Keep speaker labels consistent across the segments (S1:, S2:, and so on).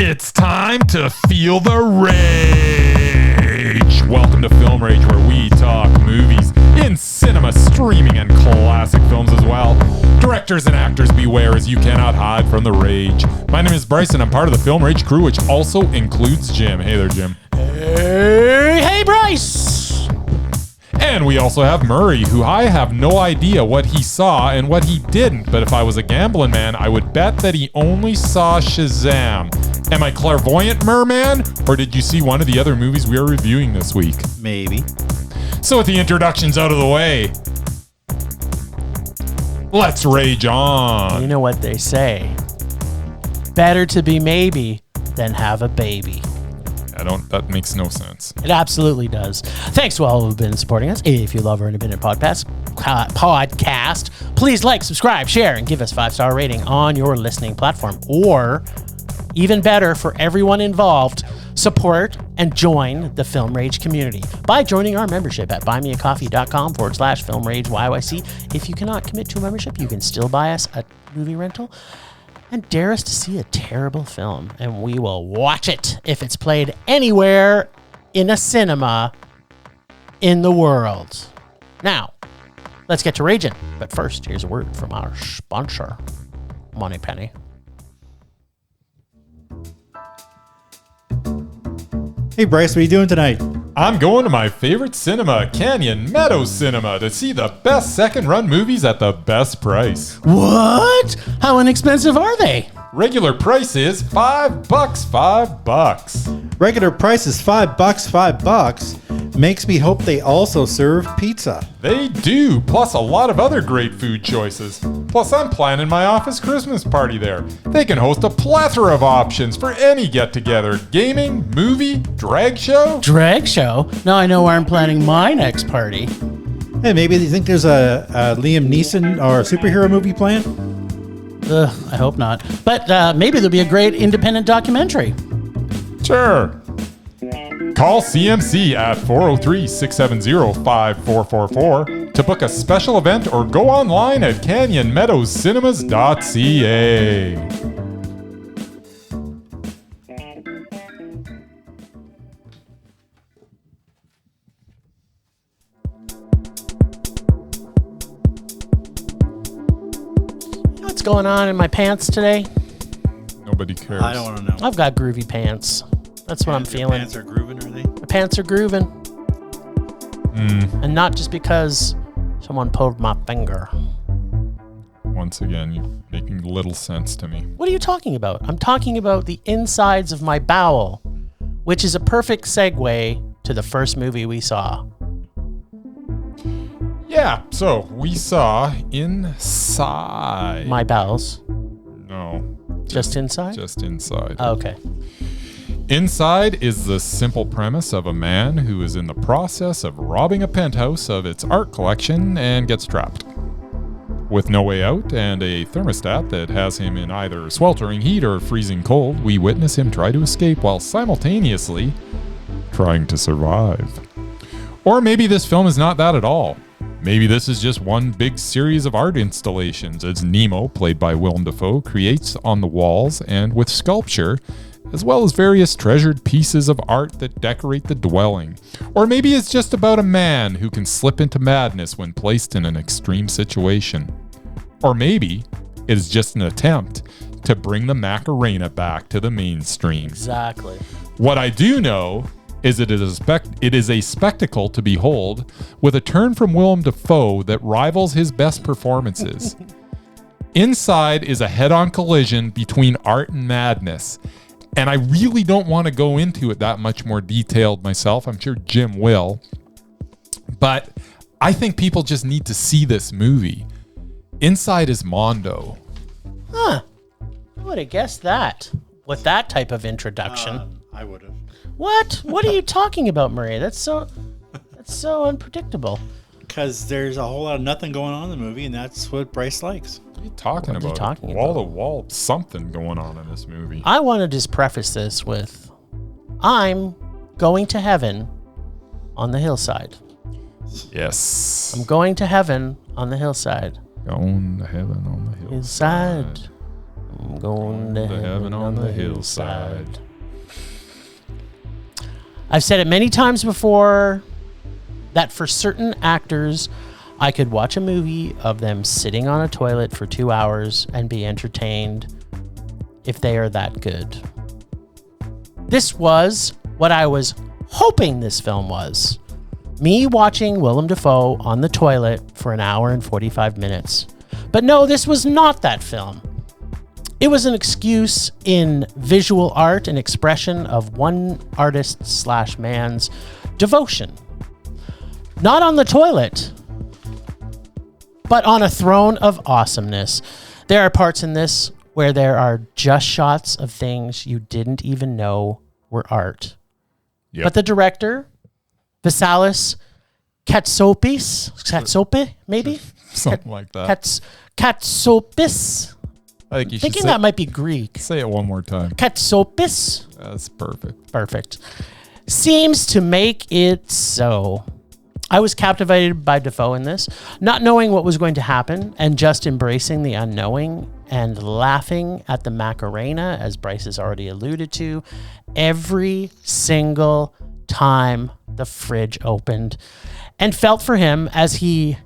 S1: It's time to feel the rage. Welcome to Film Rage, where we talk movies in cinema, streaming, and classic films as well. Directors and actors beware, as you cannot hide from the rage. My name is Bryce, and I'm part of the Film Rage crew, which also includes Jim. Hey there, Jim.
S2: Hey, Bryce.
S1: And we also have Murray, who I have no idea what he saw and what he didn't, but if I was a gambling man, I would bet that he only saw Shazam. Am I clairvoyant, Merman? Or did you see one of the other movies we are reviewing this week?
S3: Maybe.
S1: So with the introductions out of the way, let's rage on.
S2: You know what they say. Better to be maybe than have a baby.
S1: That makes no sense.
S2: It absolutely does. Thanks to all who have been supporting us. If you love our independent podcast, please like, subscribe, share, and give us a 5-star rating on your listening platform. Or, even better for everyone involved, support and join the Film Rage community by joining our membership at buymeacoffee.com/filmrageyyc. If you cannot commit to a membership, you can still buy us a movie rental and dare us to see a terrible film, and we will watch it if it's played anywhere in a cinema in the world. Now, let's get to raging. But first, here's a word from our sponsor, Moneypenny.
S3: Hey Bryce, what are you doing tonight?
S1: I'm going to my favorite cinema, Canyon Meadows Cinema, to see the best second-run movies at the best price.
S2: What? How inexpensive are they?
S1: Regular price is $5, $5.
S3: Regular price is $5. Makes me hope they also serve pizza.
S1: They do, plus a lot of other great food choices. Plus, I'm planning my office Christmas party there. They can host a plethora of options for any get-together. Gaming, movie, drag show.
S2: Drag show? Now I know where I'm planning my next party.
S3: Hey, maybe you think there's a Liam Neeson or a superhero movie planned?
S2: I hope not. But maybe there'll be a great independent documentary.
S1: Sure. Call CMC at 403-670-5444 to book a special event or go online at canyonmeadowscinema.ca.
S2: You know what's going on in my pants today?
S1: Nobody cares.
S3: I don't want to know.
S2: I've got groovy pants. That's what I'm feeling.
S3: Pants are grooving, are they?
S2: My pants are grooving. And not just because someone pulled my finger.
S1: Once again, you're making little sense to me.
S2: What are you talking about? I'm talking about the insides of my bowel, which is a perfect segue to the first movie we saw.
S1: Yeah, so we saw Inside.
S2: My bowels.
S1: No.
S2: Just inside?
S1: Just Inside.
S2: Okay.
S1: Inside is the simple premise of a man who is in the process of robbing a penthouse of its art collection and gets trapped. With no way out and a thermostat that has him in either sweltering heat or freezing cold, we witness him try to escape while simultaneously trying to survive. Or maybe this film is not that at all. Maybe this is just one big series of art installations as Nemo, played by Willem Dafoe, creates on the walls and with sculpture, as well as various treasured pieces of art that decorate the dwelling. Or maybe it's just about a man who can slip into madness when placed in an extreme situation. Or maybe it is just an attempt to bring the Macarena back to the mainstream.
S2: Exactly.
S1: What I do know is it is a spectacle to behold, with a turn from Willem Dafoe that rivals his best performances. Inside is a head-on collision between art and madness. And I really don't want to go into it that much more detailed myself. I'm sure Jim will. But I think people just need to see this movie. Inside is Mondo.
S2: Huh. I would have guessed that with that type of introduction.
S3: I would have.
S2: What? What are you talking about, Murray? That's so unpredictable.
S3: Because there's a whole lot of nothing going on in the movie, and that's what Bryce likes.
S1: What are you talking about?
S2: Talking
S1: wall
S2: about?
S1: to wall, something going on in this movie.
S2: I want to just preface this with, I'm going to heaven on the hillside.
S1: Yes.
S2: I'm going to heaven on the hillside.
S1: Going to heaven on the hillside.
S2: Hillside. I'm going to heaven on the hillside. I've said it many times before that for certain actors, I could watch a movie of them sitting on a toilet for 2 hours and be entertained if they are that good. This was what I was hoping this film was. Me watching Willem Dafoe on the toilet for an hour and 45 minutes. But no, this was not that film. It was an excuse in visual art and expression of one artist/man's devotion. Not on the toilet, but on a throne of awesomeness. There are parts in this where there are just shots of things you didn't even know were art.
S1: Yep.
S2: But the director, Vasilis Katsope, maybe?
S1: Something like that.
S2: Katsopis.
S1: I think you should
S2: Thinking that might be Greek.
S1: say it one more time.
S2: Katsopis.
S1: That's perfect.
S2: Perfect. Seems to make it so. I was captivated by Dafoe in this, not knowing what was going to happen and just embracing the unknowing and laughing at the Macarena, as Bryce has already alluded to, every single time the fridge opened, and felt for him as he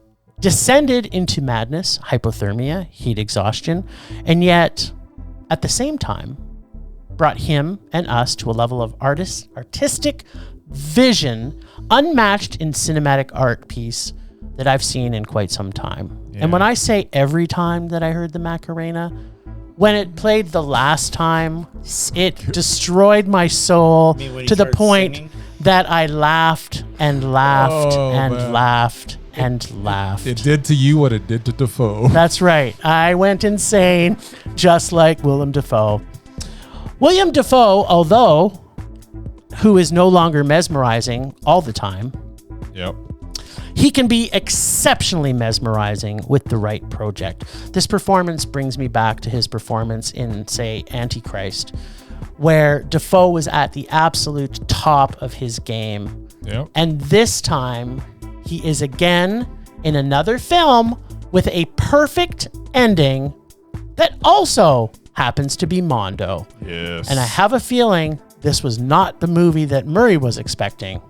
S2: descended into madness, hypothermia, heat exhaustion, and yet at the same time brought him and us to a level of artistic vision unmatched in cinematic art piece that I've seen in quite some time.
S1: Yeah.
S2: And when I say every time that I heard the Macarena, when it played the last time, it destroyed my soul
S3: when he
S2: to the
S3: started
S2: point
S3: singing?
S2: that I laughed and laughed
S1: Oh,
S2: and
S1: man.
S2: laughed and laughed.
S1: It did to you what it did to Dafoe.
S2: That's right. I went insane, just like Willem Dafoe. Willem Dafoe, although who is no longer mesmerizing all the time,
S1: Yep.
S2: he can be exceptionally mesmerizing with the right project. This performance brings me back to his performance in, say, Antichrist, where Dafoe was at the absolute top of his game.
S1: Yep.
S2: And this time, he is again in another film with a perfect ending that also happens to be Mondo.
S1: Yes.
S2: And I have a feeling this was not the movie that Murray was expecting.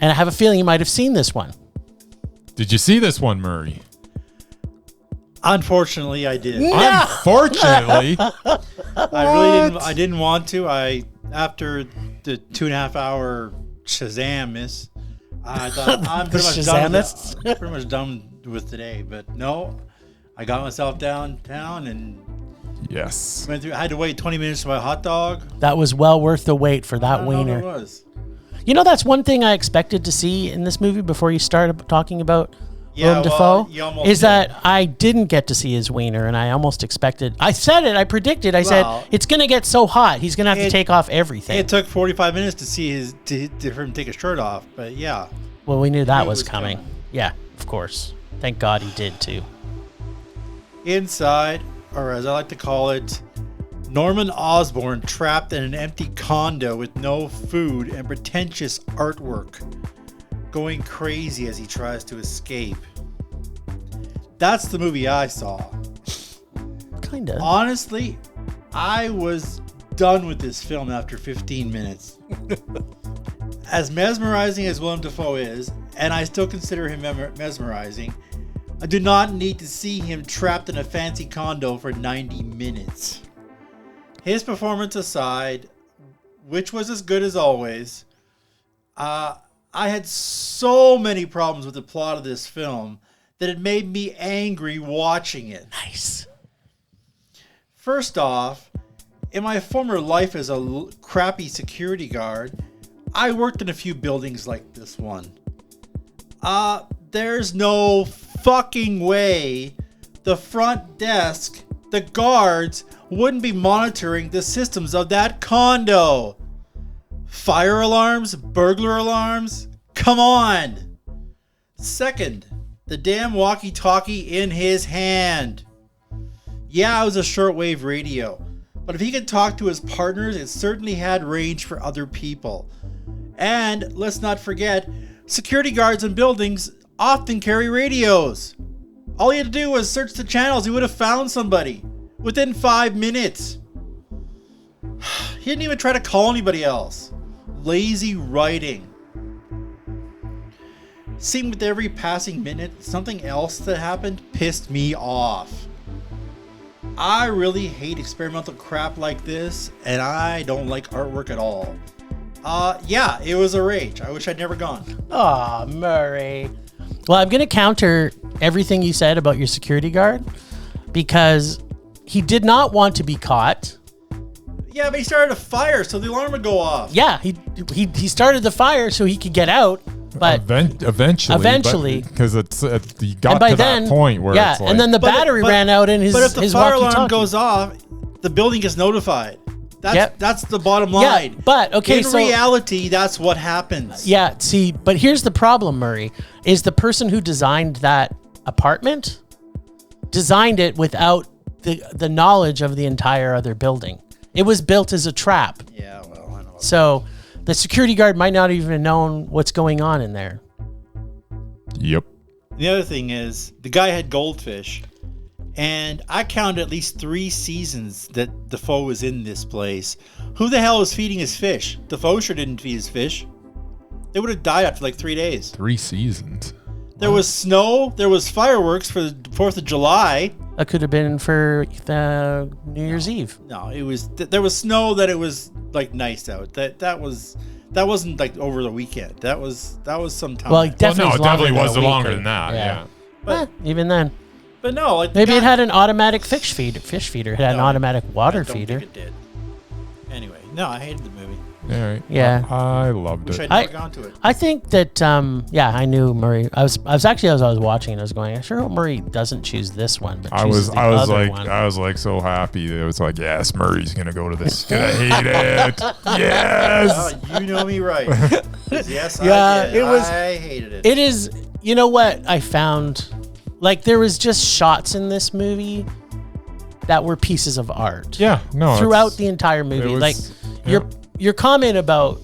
S2: And I have a feeling you might have seen this one.
S1: Did you see this one, Murray?
S3: Unfortunately, I did.
S1: Unfortunately.
S3: I didn't want to. After the 2.5 hour Shazam miss, I thought I'm pretty much done with today. But no, I got myself downtown and
S1: Yes.
S3: went through. I had to wait 20 minutes for my hot dog.
S2: That was well worth the wait for
S3: I
S2: that
S3: don't know what
S2: wiener.
S3: it was.
S2: You know, that's one thing I expected to see in this movie before you started talking about Willem Dafoe,
S3: you almost
S2: is
S3: did.
S2: that I didn't get to see his wiener, and I almost expected. I said it. I predicted. I said it's gonna get so hot, he's gonna have to take off everything.
S3: It took 45 minutes to see for him to take his shirt off. But yeah,
S2: Well, we knew that
S3: It
S2: was
S3: was
S2: coming.
S3: coming.
S2: Yeah, of course. Thank God he did too.
S3: inside, or as I like to call it, Norman Osborn trapped in an empty condo with no food and pretentious artwork, going crazy as he tries to escape. That's the movie I saw.
S2: Kinda.
S3: Honestly, I was done with this film after 15 minutes. As mesmerizing as Willem Dafoe is, and I still consider him mesmerizing, I do not need to see him trapped in a fancy condo for 90 minutes. His performance aside, which was as good as always, I had so many problems with the plot of this film that it made me angry watching it.
S2: Nice.
S3: First off, in my former life as a crappy security guard, I worked in a few buildings like this one. There's no fucking way the front desk, the guards, wouldn't be monitoring the systems of that condo. Fire alarms, burglar alarms, come on. Second, the damn walkie-talkie in his hand. Yeah, it was a shortwave radio, but if he could talk to his partners, it certainly had range for other people. And let's not forget, security guards in buildings often carry radios. All he had to do was search the channels. He would have found somebody within 5 minutes. He didn't even try to call anybody else. Lazy writing. Seemed with every passing minute, something else that happened pissed me off. I really hate experimental crap like this, and I don't like artwork at all. Yeah, it was a rage. I wish I'd never gone.
S2: Aw, Murray. Well, I'm going to counter everything you said about your security guard because he did not want to be caught.
S3: Yeah, but he started a fire, so the alarm would go off.
S2: Yeah, he started the fire so he could get out, but
S1: eventually, because he got to that point where it's like,
S2: and then the battery ran out in his.
S3: But if the
S2: his
S3: fire alarm
S2: walkie-talkie
S3: goes off, the building gets notified. That's the bottom line.
S2: Yeah, but okay,
S3: in reality, that's what happens.
S2: Yeah, see, but here's the problem, Murray, is the person who designed that apartment designed it without the knowledge of the entire other building. It was built as a trap.
S3: Yeah, well, I know.
S2: So the security guard might not even have known what's going on in there.
S1: Yep.
S3: The other thing is, the guy had goldfish, and I counted at least 3 seasons that Dafoe was in this place. Who the hell was feeding his fish? Dafoe sure didn't feed his fish. They would have died after like 3 days.
S1: 3 seasons.
S3: There was snow. There was fireworks for the 4th of July.
S2: That could have been for the New Year's Eve.
S3: No, it was. There was snow that it was like nice out. That wasn't like over the weekend. That was some time.
S2: Well, it definitely
S1: was
S2: than a
S1: longer
S2: week.
S1: than that. Yeah.
S3: But
S2: even then.
S3: But no, like
S2: Maybe it had an automatic fish feeder. It had an automatic water
S3: I don't
S2: feeder.
S3: think it did. Anyway, no, I hated the movie.
S1: All right.
S2: Yeah.
S1: I loved
S3: Wish
S1: it.
S3: I'd never gone to it.
S2: I think that I knew Murray. I was actually, as I was watching, I was going, I sure hope Murray doesn't choose this one, but
S1: I was
S2: one.
S1: like so happy. It was like, yes, Murray's gonna go to this. He's gonna hate it. Yes.
S3: You know me right. Yes,
S2: Yeah,
S3: I did.
S2: it was-
S3: I hated it.
S2: It is. You know what I found? Like there was just shots in this movie that were pieces of art.
S1: Yeah. No.
S2: Throughout the entire movie,
S1: was-
S2: like
S1: yeah.
S2: your comment about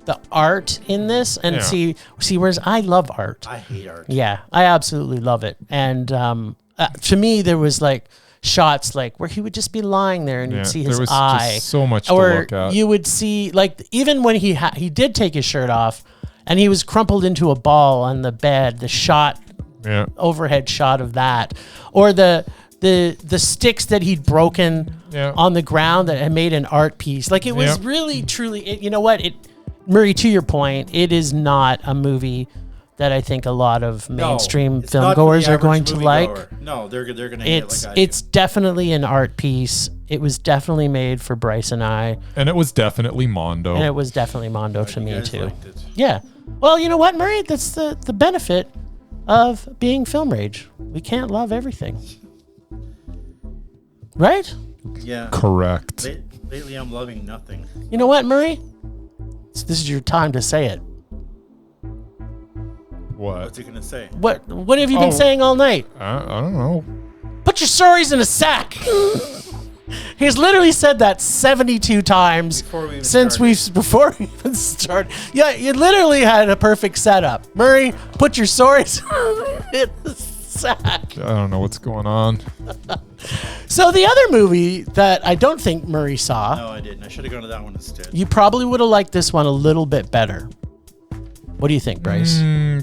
S2: the art in this, and see, whereas I love art.
S3: I hate art.
S2: Yeah, I absolutely love it. And to me, there was like shots like where he would just be lying there and you'd see his
S1: there was
S2: eye.
S1: Just so much
S2: or
S1: to look at.
S2: you would see like even when he did take his shirt off and he was crumpled into a ball on the bed, the shot, overhead shot of that, or the sticks that he'd broken on the ground that had made an art piece. Like it was really, truly, you know what? Murray, to your point, it is not a movie that I think a lot of mainstream film goers are going to like.
S3: No, they're going to hate it like I
S2: It's definitely an art piece. It was definitely made for Bryce and I.
S1: And it was definitely Mondo.
S2: And it was definitely Mondo to me too.
S3: liked it.
S2: Yeah. Well, you know what, Murray? That's the benefit of being Film Rage. We can't love everything. Right?
S3: Yeah.
S1: Correct.
S3: Lately, I'm loving nothing.
S2: You know what, Murray? This is your time to say it.
S3: What's he gonna say?
S2: What have you been saying all night?
S1: I don't know.
S2: Put your sorries in a sack. He's literally said that 72 times before we even started. Yeah, you literally had a perfect setup. Murray, put your sorries in the sack.
S1: I don't know what's going on.
S2: So the other movie that I don't think Murray saw.
S3: No, I didn't. I should have gone to that one instead.
S2: You probably would have liked this one a little bit better. What do you think, Bryce?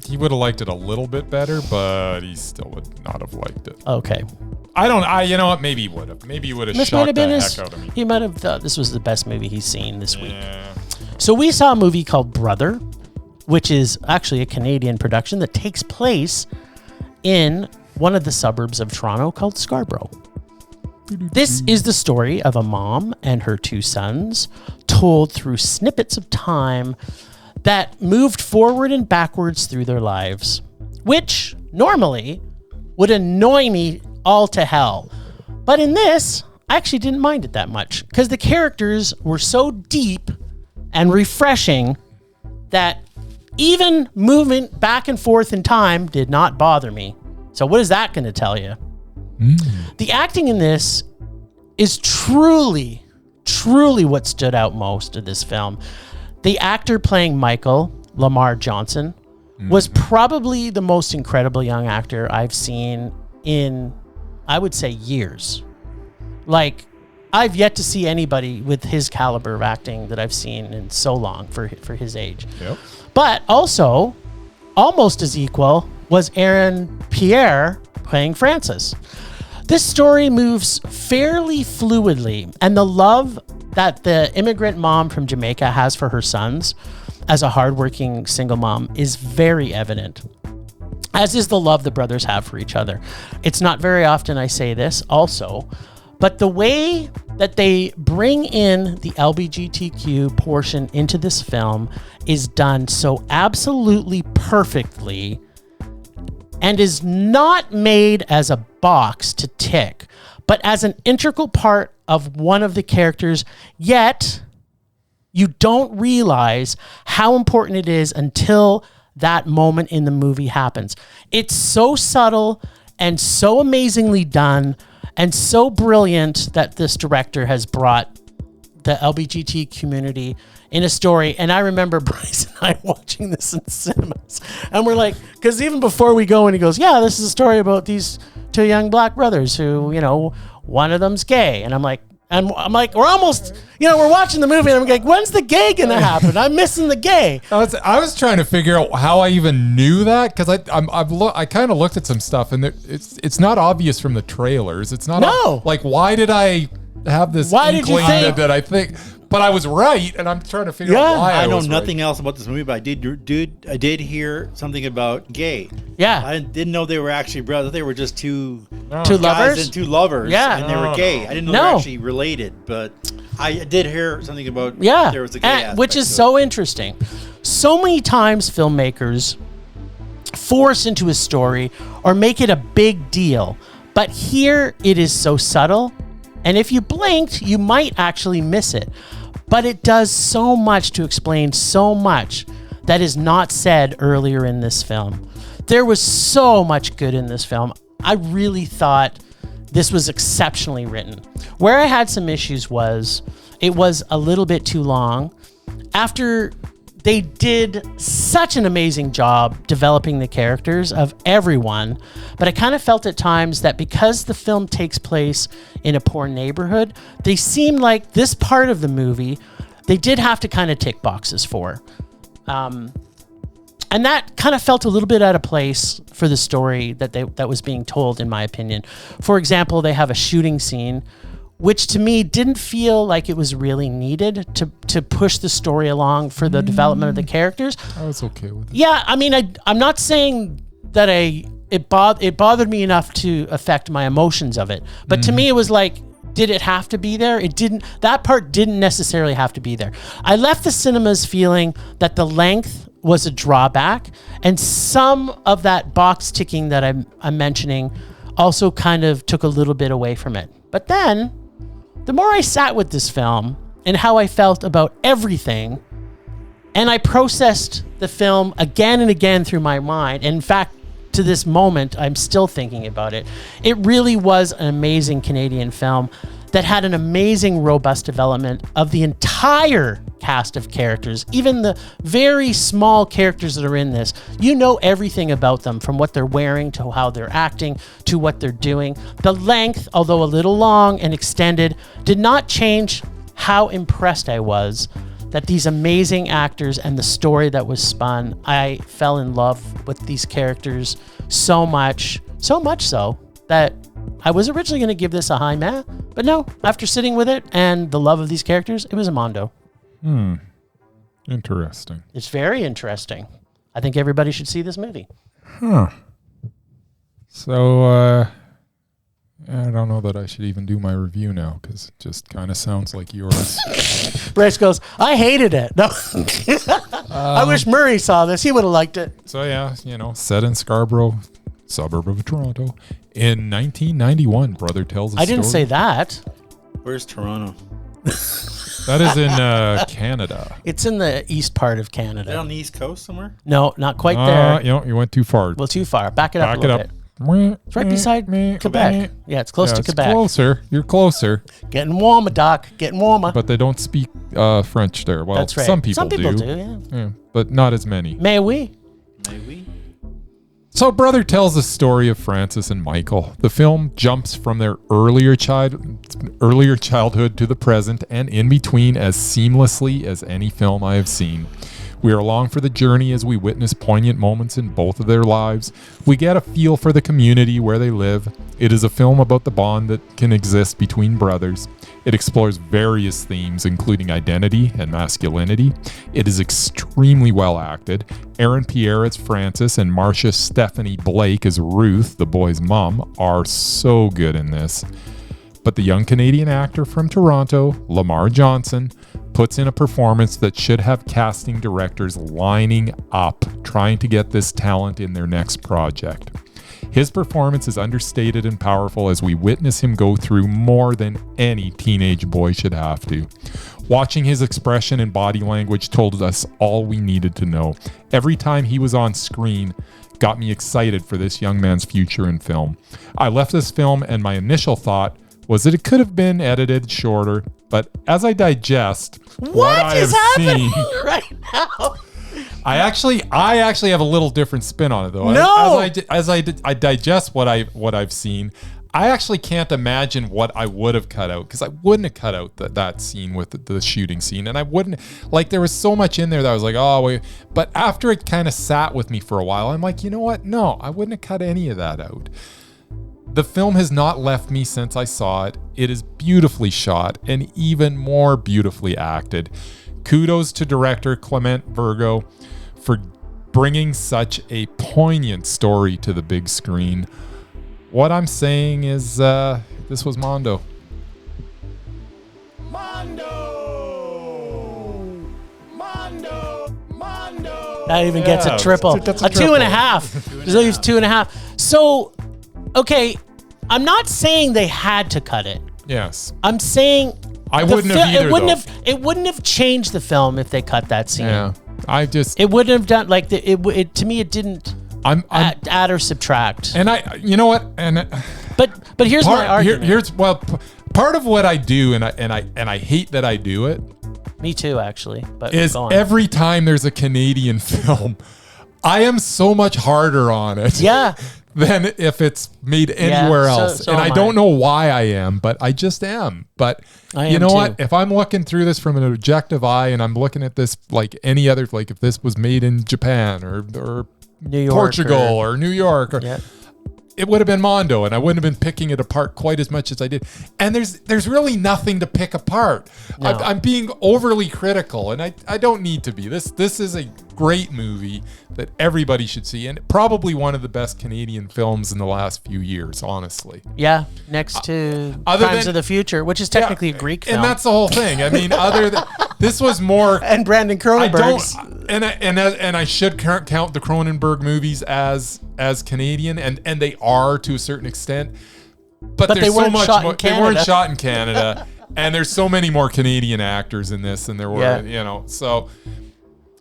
S1: He would have liked it a little bit better, but he still would not have liked it.
S2: Okay.
S1: You know what? Maybe he would have. Maybe he would have shocked the heck out of me.
S2: He might have thought this was the best movie he's seen this week.
S1: Yeah.
S2: So we saw a movie called Brother, which is actually a Canadian production that takes place in one of the suburbs of Toronto called Scarborough. This is the story of a mom and her 2 sons, told through snippets of time that moved forward and backwards through their lives, which normally would annoy me all to hell. But in this, I actually didn't mind it that much because the characters were so deep and refreshing that even movement back and forth in time did not bother me. So what is that going to tell you? The acting in this is truly what stood out most of this film. The actor playing Michael, Lamar Johnson, was probably the most incredible young actor I've seen in, I would say, years. Like, I've yet to see anybody with his caliber of acting that I've seen in so long for his age.
S1: Yep.
S2: But also, almost as equal was Aaron Pierre playing Francis. This story moves fairly fluidly, and the love that the immigrant mom from Jamaica has for her sons as a hardworking single mom is very evident, as is the love the brothers have for each other. It's not very often I say this also, but the way that they bring in the LGBTQ portion into this film is done so absolutely perfectly and is not made as a box to tick, but as an integral part of one of the characters, yet you don't realize how important it is until that moment in the movie happens. It's so subtle and so amazingly done and so brilliant that this director has brought the LGBT community in a story. And I remember Bryce and I watching this in cinemas. And we're like, because even before we go, and he goes, yeah, this is a story about these two young black brothers who, you know, one of them's gay. And I'm like, we're almost, you know, we're watching the movie and I'm like, when's the gay gonna happen? I'm missing the gay.
S1: I was trying to figure out how I even knew that, because I kind of looked at some stuff and it's not obvious from the trailers. It's not like, why did I have this inkling that I think? But I was right, and I'm trying to figure out why
S3: I know nothing else about this movie, but I did hear something about gay.
S2: Yeah.
S3: I didn't know they were actually brothers. They were just two
S2: lovers?
S3: and two lovers.
S2: Yeah.
S3: And they were gay. I didn't know they were actually related, but I did hear something about there was a gay aspect
S2: which is
S3: to
S2: so
S3: it.
S2: interesting. So many times filmmakers force into a story or make it a big deal, but here it is so subtle, and if you blinked, you might actually miss it. But it does so much to explain so much that is not said earlier in this film. There was so much good in this film. I really thought this was exceptionally written. Where I had some issues was it was a little bit too long. After they did such an amazing job developing the characters of everyone, but I kind of felt at times that because the film takes place in a poor neighborhood, they seemed like this part of the movie, they did have to kind of tick boxes for. And that kind of felt a little bit out of place for the story that was being told, in my opinion. For example, they have a shooting scene which to me didn't feel like it was really needed to push the story along for the development of the characters.
S1: I was okay with it.
S2: Yeah, I mean, I'm not saying that it bothered me enough to affect my emotions of it, but to me it was like, did it have to be there? It didn't. That part didn't necessarily have to be there. I left the cinemas feeling that the length was a drawback, and some of that box ticking that I'm mentioning also kind of took a little bit away from it. But then, the more I sat with this film and how I felt about everything, and I processed the film again and again through my mind, and in fact, to this moment, I'm still thinking about it. It really was an amazing Canadian film that had an amazing, robust development of the entire cast of characters, even the very small characters that are in this. You know everything about them, from what they're wearing to how they're acting to what they're doing. The length, although a little long and extended, did not change how impressed I was that these amazing actors and the story that was spun. I fell in love with these characters so much so that I was originally going to give this a high meh, but no, after sitting with it and the love of these characters, it was a mondo.
S1: Interesting.
S2: It's very interesting. I think everybody should see this movie.
S1: Huh. So, I don't know that I should even do my review now, because it just kind of sounds like yours.
S2: Bryce goes, I hated it. No. I wish Murray saw this. He would have liked it.
S1: So yeah, set in Scarborough, suburb of Toronto, in 1991. Brother tells a story.
S2: I didn't say that.
S3: Where's Toronto?
S1: That is in Canada.
S2: It's in the east part of Canada.
S3: Is it on the East Coast somewhere?
S2: No, not quite there.
S1: You went too far.
S2: Well, too far. Back it up a little bit. It's right beside Quebec.
S1: Quebec.
S2: Yeah, it's close to Quebec.
S1: Closer. You're closer.
S2: Getting warmer, Doc. Getting warmer.
S1: But they don't speak French there. Well,
S2: that's right.
S1: Some people
S2: do.
S1: Yeah, but not as many.
S2: Mais oui.
S3: Maybe.
S1: So Brother tells the story of Francis and Michael. The film jumps from their earlier childhood to the present and in between as seamlessly as any film I have seen. We are along for the journey as we witness poignant moments in both of their lives. We get a feel for the community where they live. It is a film about the bond that can exist between brothers. It explores various themes, including identity and masculinity. It is extremely well acted. Aaron Pierre as Francis and Marcia Stephanie Blake as Ruth, the boy's mom, are so good in this. But the young Canadian actor from Toronto, Lamar Johnson, puts in a performance that should have casting directors lining up, trying to get this talent in their next project. His performance is understated and powerful as we witness him go through more than any teenage boy should have to. Watching his expression and body language told us all we needed to know. Every time he was on screen got me excited for this young man's future in film. I left this film and my initial thought was that it could have been edited shorter, but as I digest what I have seen
S2: right now?
S1: I actually have a little different spin on it though.
S2: No.
S1: As I digest what I've seen, I actually can't imagine what I would have cut out, because I wouldn't have cut out that scene with the shooting scene, and I wouldn't, like, there was so much in there that I was like, oh wait. But after it kind of sat with me for a while, I'm like, you know what? No, I wouldn't have cut any of that out. The film has not left me since I saw it. It is beautifully shot and even more beautifully acted. Kudos to director Clement Virgo for bringing such a poignant story to the big screen. What I'm saying is this was Mondo.
S2: That even gets a triple.
S1: That's
S2: a 2.5. Just leaves 2.5. So, okay, I'm not saying they had to cut it.
S1: Yes.
S2: I'm saying
S1: I wouldn't have either,
S2: it wouldn't have changed the film if they cut that scene.
S1: Yeah.
S2: It wouldn't have done, like, it to me it didn't add or subtract.
S1: And you know what? And
S2: but here's my argument.
S1: Part of what I do, and I hate that I do it.
S2: Me too, actually. But
S1: is every time there's a Canadian film, I am so much harder on it.
S2: Yeah.
S1: Than if it's made anywhere else. So and I don't know why I am, but I just am. But you know what? If I'm looking through this from an objective eye and I'm looking at this like any other, like if this was made in Japan or
S2: New York
S1: Portugal or New York, it would have been Mondo, and I wouldn't have been picking it apart quite as much as I did. And there's really nothing to pick apart. No. I'm being overly critical, and I don't need to be. This is a great movie that everybody should see, and probably one of the best Canadian films in the last few years, honestly.
S2: Yeah, next to Crimes of the Future, which is technically a Greek film.
S1: And that's the whole thing. I mean, this was more...
S2: And Brandon Cronenberg's.
S1: And I should count the Cronenberg movies as Canadian, and they are to a certain extent. But there's so much more. They weren't shot in Canada, and there's so many more Canadian actors in this than there were, So,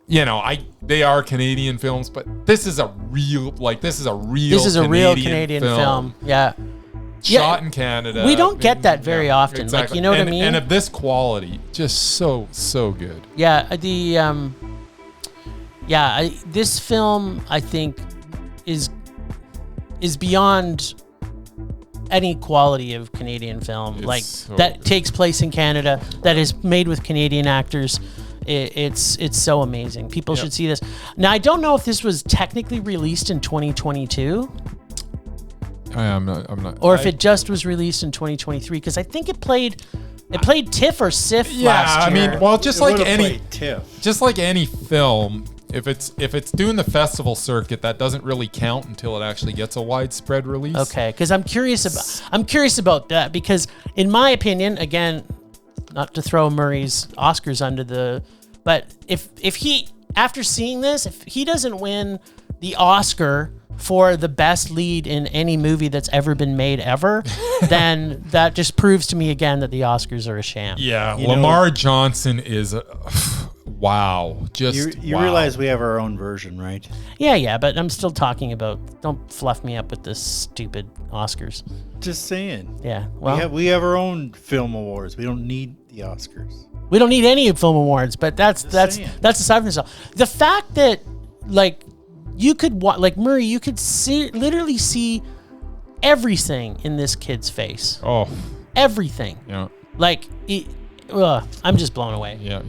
S1: they are Canadian films, but this is a real
S2: Canadian film. Yeah.
S1: Shot in Canada.
S2: We don't get that very often.
S1: Exactly.
S2: Like, you know what I mean?
S1: And of this quality, just so good.
S2: Yeah. This film, I think, is beyond any quality of Canadian film. That takes place in Canada, that is made with Canadian actors. It's so amazing. People should see this. Now, I don't know if this was technically released in 2022.
S1: I'm not.
S2: Or if it just was released in 2023, because I think it played TIFF or SIFF last year.
S1: I mean, well, just like any film, if it's doing the festival circuit, that doesn't really count until it actually gets a widespread release. Okay,
S2: because I'm curious about that, because in my opinion, again, not to throw Murray's Oscars under the, but if he, after seeing this, if he doesn't win the Oscar for the best lead in any movie that's ever been made ever, then that just proves to me again that the Oscars are a sham.
S1: Yeah, Lamar Johnson is wow. Just
S3: you realize we have our own version, right?
S2: Yeah, but I'm still talking about, don't fluff me up with this stupid Oscars.
S3: Just saying.
S2: Yeah. Well,
S3: we have our own film awards. We don't need the Oscars.
S2: We don't need any film awards, but that's aside from this. The fact that, like, You could like Murray. You could literally see everything in this kid's face.
S1: Oh,
S2: Everything.
S1: yeah.
S2: Like, I'm just blown away.
S1: Yeah,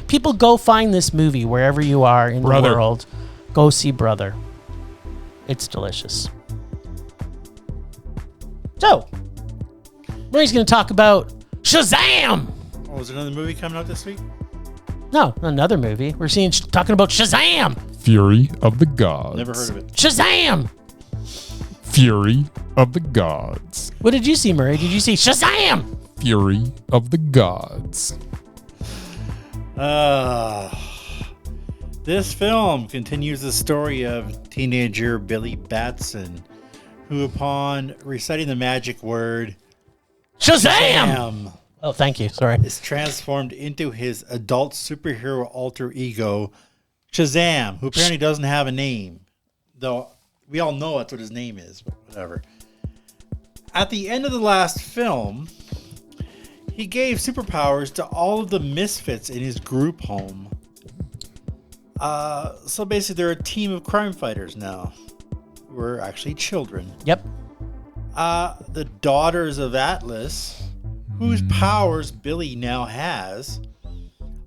S2: people go find this movie wherever you are in
S1: Brother.
S2: the world. Go see Brother. It's delicious. So, Murray's going to talk about Shazam.
S3: Oh, is there another movie coming out this week?
S2: No, another movie. We're talking about Shazam.
S1: Fury of the Gods.
S3: Never heard of it.
S2: Shazam.
S1: Fury of the Gods.
S2: What did you see, Murray? Did you see Shazam?
S1: Fury of the Gods.
S3: This film continues the story of teenager Billy Batson, who upon reciting the magic word
S2: Shazam! Oh, thank you. Sorry.
S3: is transformed into his adult superhero alter ego, Shazam, who apparently doesn't have a name, though we all know that's what his name is, but whatever. At the end of the last film, he gave superpowers to all of the misfits in his group home. So basically, they're a team of crime fighters now. We're actually children.
S2: Yep.
S3: The daughters of Atlas, whose powers Billy now has,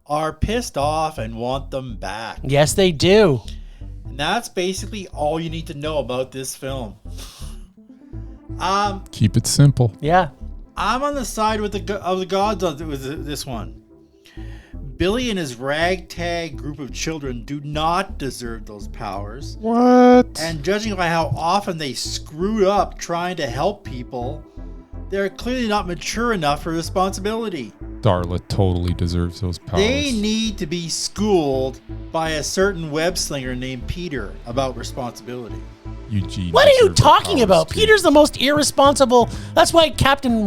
S3: are pissed off and want them back.
S2: Yes, they do.
S3: And that's basically all you need to know about this film.
S1: Keep it simple.
S2: Yeah.
S3: I'm on the side with the gods with this one. Billy and his ragtag group of children do not deserve those powers.
S1: What?
S3: And judging by how often they screwed up trying to help people, they're clearly not mature enough for responsibility.
S1: Darla totally deserves those powers.
S3: They need to be schooled by a certain web slinger named Peter about responsibility.
S1: Eugene.
S2: What are you
S1: deserves the
S2: talking
S1: powers
S2: about?
S1: too.
S2: Peter's the most irresponsible. That's why Captain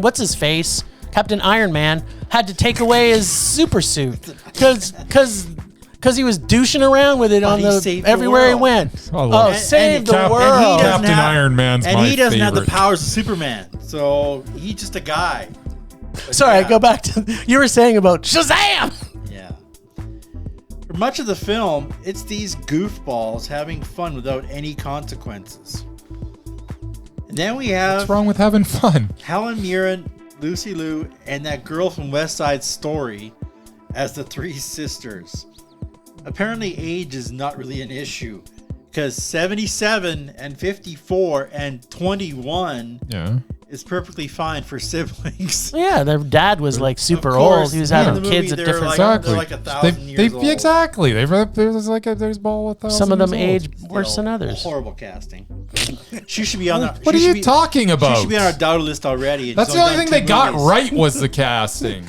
S2: Captain Iron Man had to take away his super suit because he was douching around with it
S3: But
S2: on
S3: he saved the
S2: everywhere he
S3: world.
S2: went.
S1: I love it.
S2: Save the
S3: and he
S2: world.
S3: doesn't
S1: Captain
S3: have-
S1: Iron Man's
S3: And
S1: my
S3: he doesn't have the
S1: favorite.
S3: powers of Superman, so he's just a guy. But
S2: Sorry,
S3: yeah.
S2: go back to you were saying about Shazam.
S3: Yeah. For much of the film, it's these goofballs having fun without any consequences. And then we have
S1: What's wrong with having fun?
S3: Helen Mirren, Lucy Liu, and that girl from West Side Story as the three sisters. Apparently age is not really an issue, because 77 and 54 and 21
S1: Yeah.
S3: is perfectly fine for siblings.
S2: Yeah, their dad was like super
S3: Of course,
S2: old. He was
S3: in
S2: having
S3: the movie,
S2: kids at
S3: they're
S2: different.
S3: like-
S1: Exactly.
S3: they're like 1,000 years old.
S1: Exactly. There's ball with
S2: Some of them
S1: age.
S2: age worse than others.
S3: Horrible casting. She should be on the.
S1: What are
S3: she
S1: you
S3: should be-
S1: talking about?
S3: She should be on our daughter list already. and
S1: That's
S3: she's
S1: the only
S3: done
S1: thing they
S3: 2
S1: got
S3: movies.
S1: right was the casting.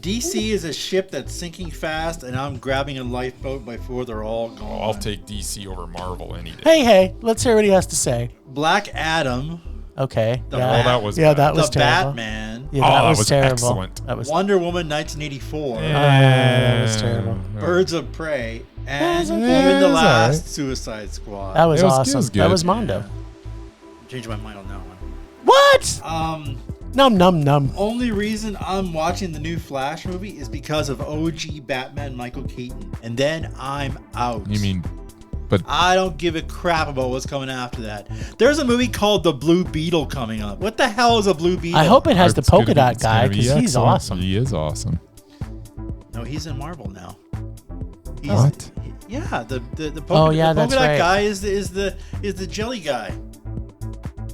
S3: DC is a ship that's sinking fast, and I'm grabbing a lifeboat before they're all gone.
S1: Oh, I'll take DC over Marvel any day.
S2: Hey, let's hear what he has to say.
S3: Black Adam,
S2: Okay.
S3: The
S2: yeah.
S3: Bat-
S1: that was
S2: yeah,
S1: bad.
S2: that was
S3: the
S2: terrible.
S3: Batman,
S2: Yeah,
S1: Oh,
S2: that
S1: that
S2: was
S1: was
S2: terrible.
S1: excellent.
S2: That was
S3: Wonder Woman 1984,
S2: that was terrible.
S3: Birds of Prey, and
S2: okay.
S3: even the
S1: It was
S3: last
S1: alright.
S3: Suicide Squad.
S2: that was
S1: It was
S2: awesome.
S1: good.
S2: That was Mondo.
S3: Changed my mind on that one.
S2: What? Num.
S3: Only reason I'm watching the new Flash movie is because of OG Batman Michael Keaton, and then I'm out.
S1: You mean,
S3: I don't give a crap about what's coming after that. There's a movie called The Blue Beetle coming up. What the hell is a Blue Beetle?
S2: I hope it has the
S1: it's gonna
S2: polka
S1: be-
S2: dot
S1: it's gonna
S2: guy
S1: be
S2: because he's
S1: excellent.
S2: awesome.
S1: He is awesome.
S3: No, he's in Marvel now. He's,
S1: What?
S3: Yeah, the polka,
S2: Oh, yeah,
S3: the polka
S2: that's
S3: dot
S2: right.
S3: guy is the jelly guy.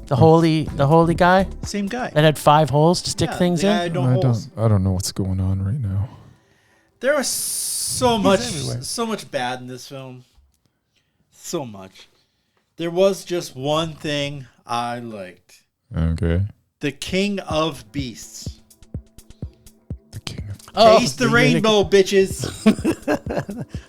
S2: The holy guy
S3: Same guy.
S2: that had 5 holes to stick
S3: Yeah,
S2: things
S3: the guy
S2: in.
S3: had no holes.
S1: I don't know what's going on right now.
S3: There was so
S2: everywhere.
S3: much bad in this film. So much. There was just one thing I liked.
S1: Okay.
S3: The King of Beasts.
S1: The king of
S3: Taste the rainbow, bitches.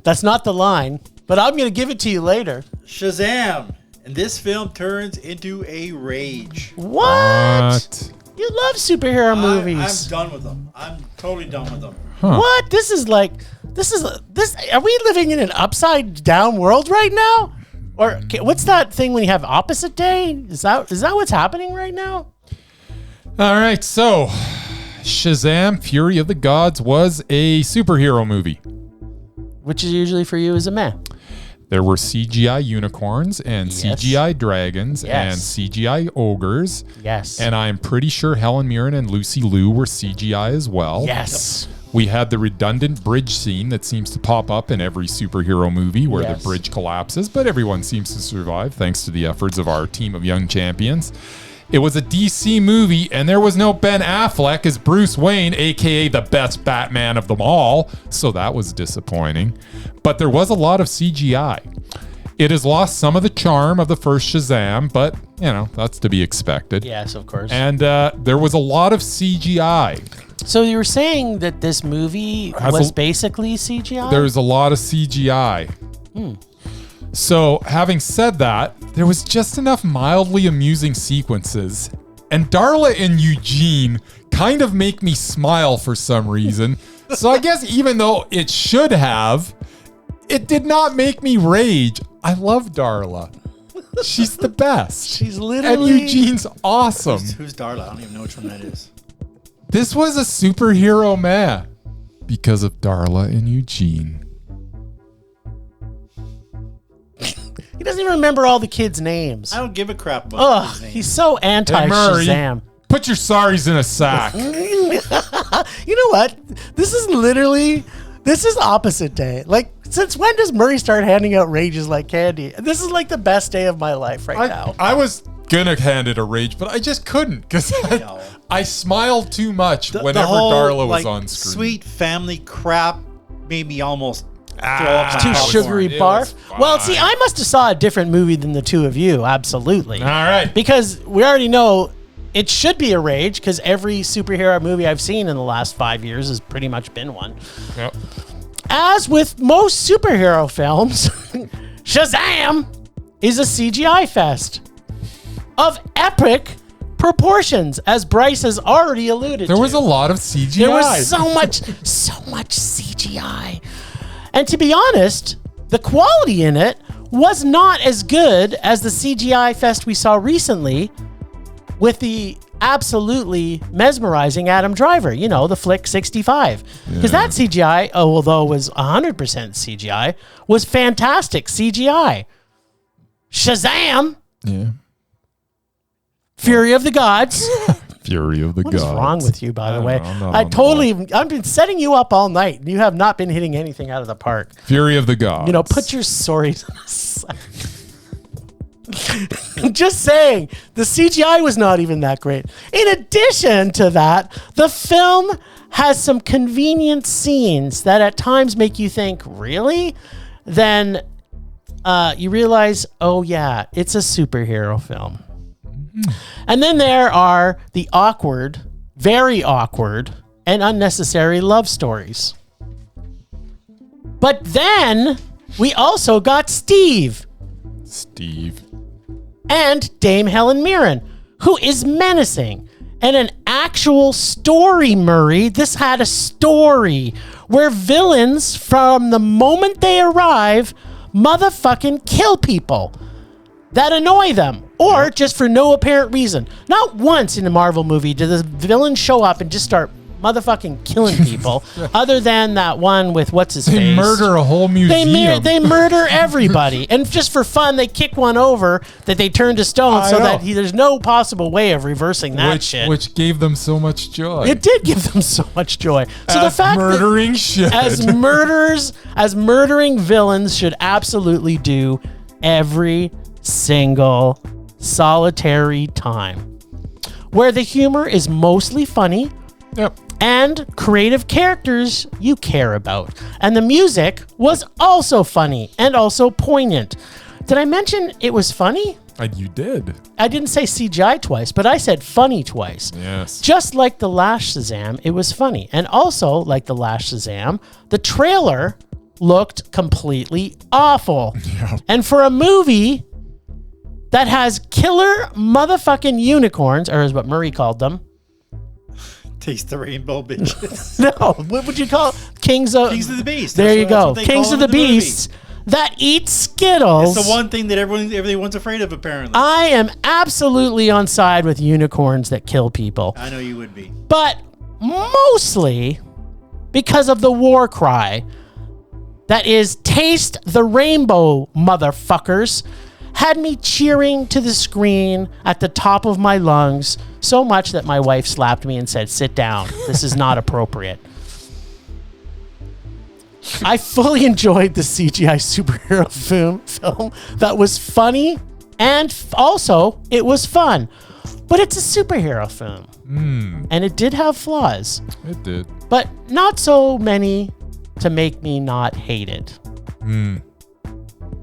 S2: That's not the line, but I'm gonna give it to you later.
S3: Shazam. And this film turns into a rage.
S1: What?
S2: You love superhero movies.
S3: I'm done with them. I'm totally done with them.
S1: Huh.
S2: What? This is. Are we living in an upside down world right now? Or what's that thing when you have opposite day? Is that what's happening right now?
S1: All right, so Shazam: Fury of the Gods was a superhero movie.
S2: which is usually for you is a meh.
S1: There were CGI unicorns and
S2: Yes.
S1: CGI dragons and
S2: Yes.
S1: CGI ogres.
S2: Yes.
S1: And I'm pretty sure Helen Mirren and Lucy Liu were CGI as well.
S2: Yes.
S1: We had the redundant bridge scene that seems to pop up in every superhero movie where
S2: Yes.
S1: the bridge collapses, but everyone seems to survive thanks to the efforts of our team of young champions. It was a DC movie, and there was no Ben Affleck as Bruce Wayne, aka the best Batman of them all, so that was disappointing. But there was a lot of CGI. It has lost some of the charm of the first Shazam, but, you know, that's to be expected.
S2: Yes, of course.
S1: And there was a lot of CGI.
S2: So you were saying that this movie
S1: Has
S2: was
S1: a-
S2: basically CGI?
S1: There's a lot of CGI. So, having said that, there was just enough mildly amusing sequences, and Darla and Eugene kind of make me smile for some reason. So I guess even though it should have, it did not make me rage. I love Darla. She's the best.
S2: She's
S1: And
S2: literally...
S1: Eugene's awesome.
S3: Who's Darla? I don't even know which one that is.
S1: This was a superhero man because of Darla and Eugene.
S2: He doesn't even remember all the kids' names.
S3: I don't give a crap about
S2: Ugh,
S3: his name.
S2: he's so
S1: Hey, Murray,
S2: anti-Shazam.
S1: put your sorries in a sack.
S2: You know what? This is opposite day. Like, since when does Murray start handing out rages like candy? This is like the best day of my life right now.
S1: I was gonna hand it a rage, but I just couldn't because
S3: know.
S1: I smiled too much
S3: The
S1: whenever
S3: whole,
S1: Darla was
S3: like,
S1: on screen.
S3: Sweet family crap made me almost throw up
S1: Ah,
S2: Too
S3: my
S1: it was-
S3: popcorn.
S2: sugary
S1: it
S2: barf.
S1: was
S2: Well,
S1: fine.
S2: see, I must have saw a different movie than the two of you. Absolutely.
S1: All right.
S2: Because we already know it should be a rage because every superhero movie I've seen in the last 5 years has pretty much been one.
S1: Yep.
S2: As with most superhero films, Shazam is a CGI fest of epic proportions, as Bryce has already alluded to.
S1: There was a lot of CGI.
S2: There was so much CGI. And to be honest, the quality in it was not as good as the CGI fest we saw recently with the absolutely mesmerizing Adam Driver, you know, the flick 65. Because that CGI, although it was 100% CGI, was fantastic CGI. Shazam,
S1: Yeah.
S2: Fury of the Gods.
S1: Fury of the
S2: What
S1: Gods.
S2: is wrong with you, by the
S1: don't
S2: way?
S1: know, I'm not
S2: I
S1: on the
S2: totally, I've been setting you up all night. You have not been hitting anything out of the park.
S1: Fury of the Gods.
S2: You know, put your sorries aside. Just saying, the CGI was not even that great. In addition to that, the film has some convenient scenes that at times make you think, really? Then you realize, oh yeah, it's a superhero film. And then there are the awkward, very awkward, and unnecessary love stories. But then we also got Steve
S1: Steve.
S2: and Dame Helen Mirren, who is menacing. And an actual story, Murray. This had a story where villains, from the moment they arrive, motherfucking kill people that annoy them, or just for no apparent reason. Not once in a Marvel movie did the villain show up and just start motherfucking killing people, other than that one with what's his
S1: They
S2: face.
S1: murder a whole museum.
S2: They murder everybody, and just for fun, they kick one over that they turn to stone,
S1: I
S2: so
S1: know.
S2: that there's no possible way of reversing that shit.
S1: which gave them so much joy.
S2: It did give them so much joy. So the
S1: As
S2: fact
S1: murdering shit.
S2: that as murdering villains should absolutely do every single solitary time, where the humor is mostly funny.
S1: Yep.
S2: And creative characters you care about. And the music was also funny and also poignant. Did I mention it was funny?
S1: And you did.
S2: I didn't say CGI twice, but I said funny twice.
S1: Yes.
S2: Just like the last Shazam, it was funny. And also, like the last Shazam, the trailer looked completely awful.
S1: Yeah.
S2: And for a movie that has killer motherfucking unicorns, or is what Murray called them.
S3: Taste the rainbow, bitches.
S2: No, what would you call it? Kings of
S3: the Beast.
S2: There you
S3: That's
S2: go.
S3: what they
S2: Kings
S3: call
S2: of
S3: them
S2: the
S3: in movie.
S2: Beasts that eat Skittles.
S3: It's the one thing that everyone's afraid of, apparently.
S2: I am absolutely on side with unicorns that kill people,
S3: I know you would be.
S2: but mostly because of the war cry. that is Taste the Rainbow, motherfuckers, had me cheering to the screen at the top of my lungs so much that my wife slapped me and said, "Sit down. This is not appropriate." I fully enjoyed the CGI superhero film that was funny and also it was fun. But it's a superhero film. And it did have flaws.
S1: It did.
S2: But not so many to make me not hate it.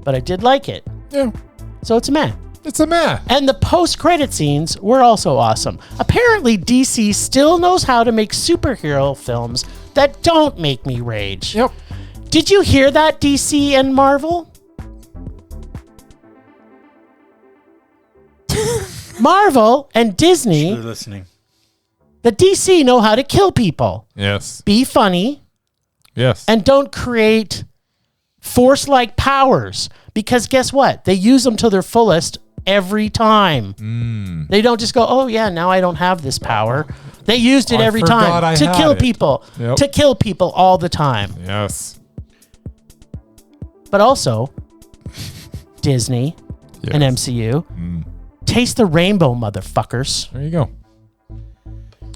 S2: But I did like it.
S1: Yeah.
S2: So it's a meh.
S1: It's a meh.
S2: And the post-credit scenes were also awesome. Apparently, DC still knows how to make superhero films that don't make me rage.
S1: Yep.
S2: Did you hear that, DC and Marvel? Marvel and Disney,
S3: They're listening.
S2: the DC know how to kill people.
S1: Yes.
S2: Be funny
S1: Yes.
S2: and don't create force-like powers. Because guess what? They use them to their fullest every time. They don't just go, "Oh yeah, now I don't have this power." They used it
S1: I
S2: every
S1: forgot I
S2: time to
S1: had
S2: kill
S1: it.
S2: people.
S1: Yep.
S2: To kill people all the time.
S1: Yes.
S2: But also, Disney and
S1: Yes.
S2: MCU, taste the rainbow, motherfuckers.
S1: There you go.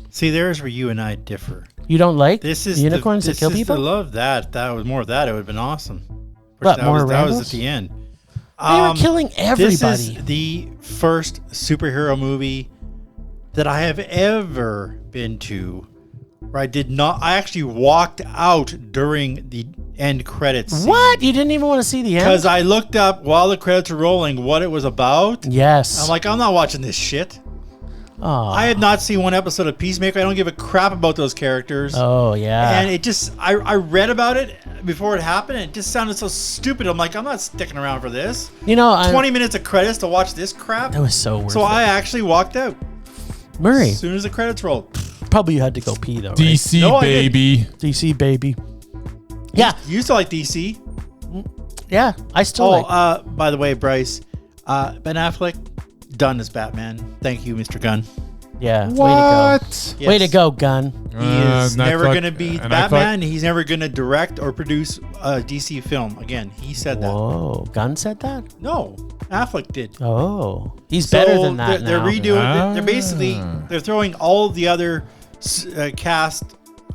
S3: See, there's where you and I differ.
S2: You don't like
S3: This is
S2: unicorns that kill people?
S3: I love that. That was more of that. It would have been awesome.
S2: What,
S3: that
S2: more
S3: was, that was
S2: Rambo's?
S3: at the end.
S2: They were killing everybody.
S3: This is the first superhero movie that I have ever been to where I actually walked out during the end credits scene.
S2: What? You didn't even want to see the end?
S3: Because I looked up while the credits were rolling what it was about.
S2: Yes.
S3: I'm like, I'm not watching this shit.
S2: Aw.
S3: I had not seen one episode of Peacemaker. I don't give a crap about those characters.
S2: Oh, yeah.
S3: And it just, I read about it before it happened, and it just sounded so stupid. I'm like, I'm not sticking around for this.
S2: You know,
S3: 20 minutes of credits to watch this crap?
S2: that was so worth
S3: So
S2: it.
S3: I actually walked out
S2: Murray,
S3: as soon as the credits rolled.
S2: probably you had to go pee, though, right?
S1: DC,
S3: No, I
S1: baby.
S2: DC, baby. Yeah.
S3: You used to like DC.
S2: Yeah. I still like
S3: By the way, Bryce, Ben Affleck, done as Batman. Thank you, Mr. Gunn.
S2: Yeah. Way to
S1: What?
S2: go. Way to go, Gun.
S3: He is
S1: and I
S3: never
S1: thought-
S3: going to be
S1: and I
S3: Batman. He's never going to direct or produce a DC film. Again, he said that.
S2: Whoa. Gun said that?
S3: No, Affleck did.
S2: Oh. He's better than that
S3: they're
S2: now.
S3: redoing. They're basically throwing all the other cast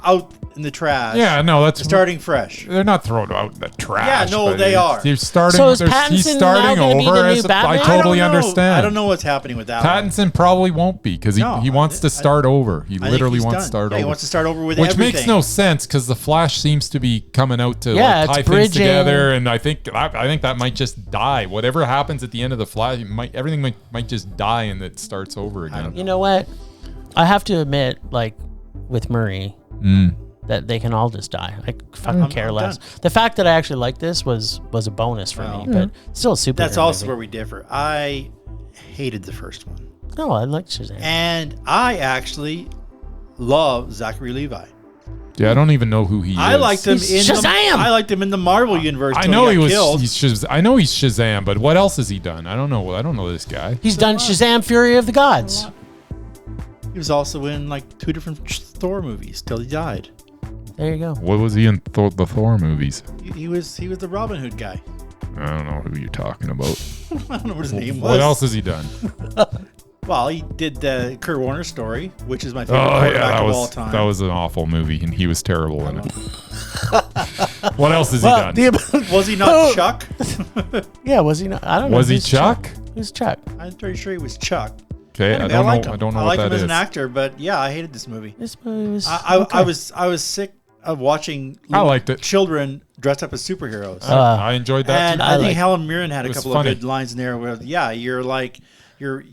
S3: out in the trash.
S1: Yeah, no, that's
S3: starting fresh.
S1: They're not throwing out the trash.
S3: Yeah, no,
S1: but
S3: they are.
S1: They're starting.
S2: So is
S1: he's
S2: Pattinson
S1: starting
S2: now gonna be
S1: over.
S2: the new
S1: As I
S2: Batman?
S1: totally
S3: I don't know.
S1: understand.
S3: I don't know what's happening with that one.
S1: Pattinson probably won't be because
S3: No,
S1: he wants to start over. He
S3: I think
S1: literally
S3: he's
S1: wants
S3: done.
S1: to start
S3: Yeah,
S1: over.
S3: He wants to start over with
S1: Which
S3: everything.
S1: makes no sense because the Flash seems to be coming out to
S2: Yeah,
S1: like, tie
S2: it's
S1: things
S2: bridging.
S1: together, and I think that might just die. Whatever happens at the end of the Flash, everything might just die and it starts over again.
S2: You know what? I have to admit, like, with Murray, that they can all just die. I fucking care
S3: I'm
S2: less.
S3: done.
S2: The fact that I actually like this was a bonus for me, but still a super.
S3: That's also where we differ. I hated the first one,
S2: No, I like Shazam.
S3: and I actually love Zachary Levi.
S1: Yeah, I don't even know who he is.
S3: I liked him
S2: He's
S3: in
S2: Shazam!
S3: I liked him in the Marvel universe.
S1: I
S3: till
S1: know he
S3: got
S1: was.
S3: killed.
S1: I know he's Shazam, but what else has he done? I don't know. I don't know this guy.
S2: He's done Shazam: Fury of the Gods.
S3: He was also in like 2 different Thor movies till he died.
S2: There you go.
S1: What was he in the Thor movies?
S3: He was the Robin Hood guy.
S1: I don't know who you're talking about.
S3: I don't know what his name was.
S1: What else has he done?
S3: Well, he did the Kurt Warner story, which is my favorite
S1: Oh
S3: quarterback
S1: yeah,
S3: of all time.
S1: that was an awful movie, and he was terrible in it. What else has he done?
S3: Was he not Chuck?
S2: Yeah, was he not? I don't know.
S1: Was he
S2: Who's
S1: Chuck?
S2: Who's Chuck?
S3: I'm pretty sure he was Chuck.
S1: Okay,
S3: Anyway,
S1: I don't
S3: like
S1: know.
S3: him.
S1: I don't know
S3: I
S1: what
S3: like
S1: that
S3: him as
S1: is.
S3: an actor, but yeah, I hated this movie.
S2: This movie was.
S3: I was sick of watching
S1: I liked it.
S3: children dressed up as superheroes.
S1: I enjoyed that.
S3: And
S1: too.
S3: I think
S2: like-
S3: Helen Mirren had a
S1: was
S3: couple
S1: funny.
S3: of good lines in there where, yeah, you're like, you're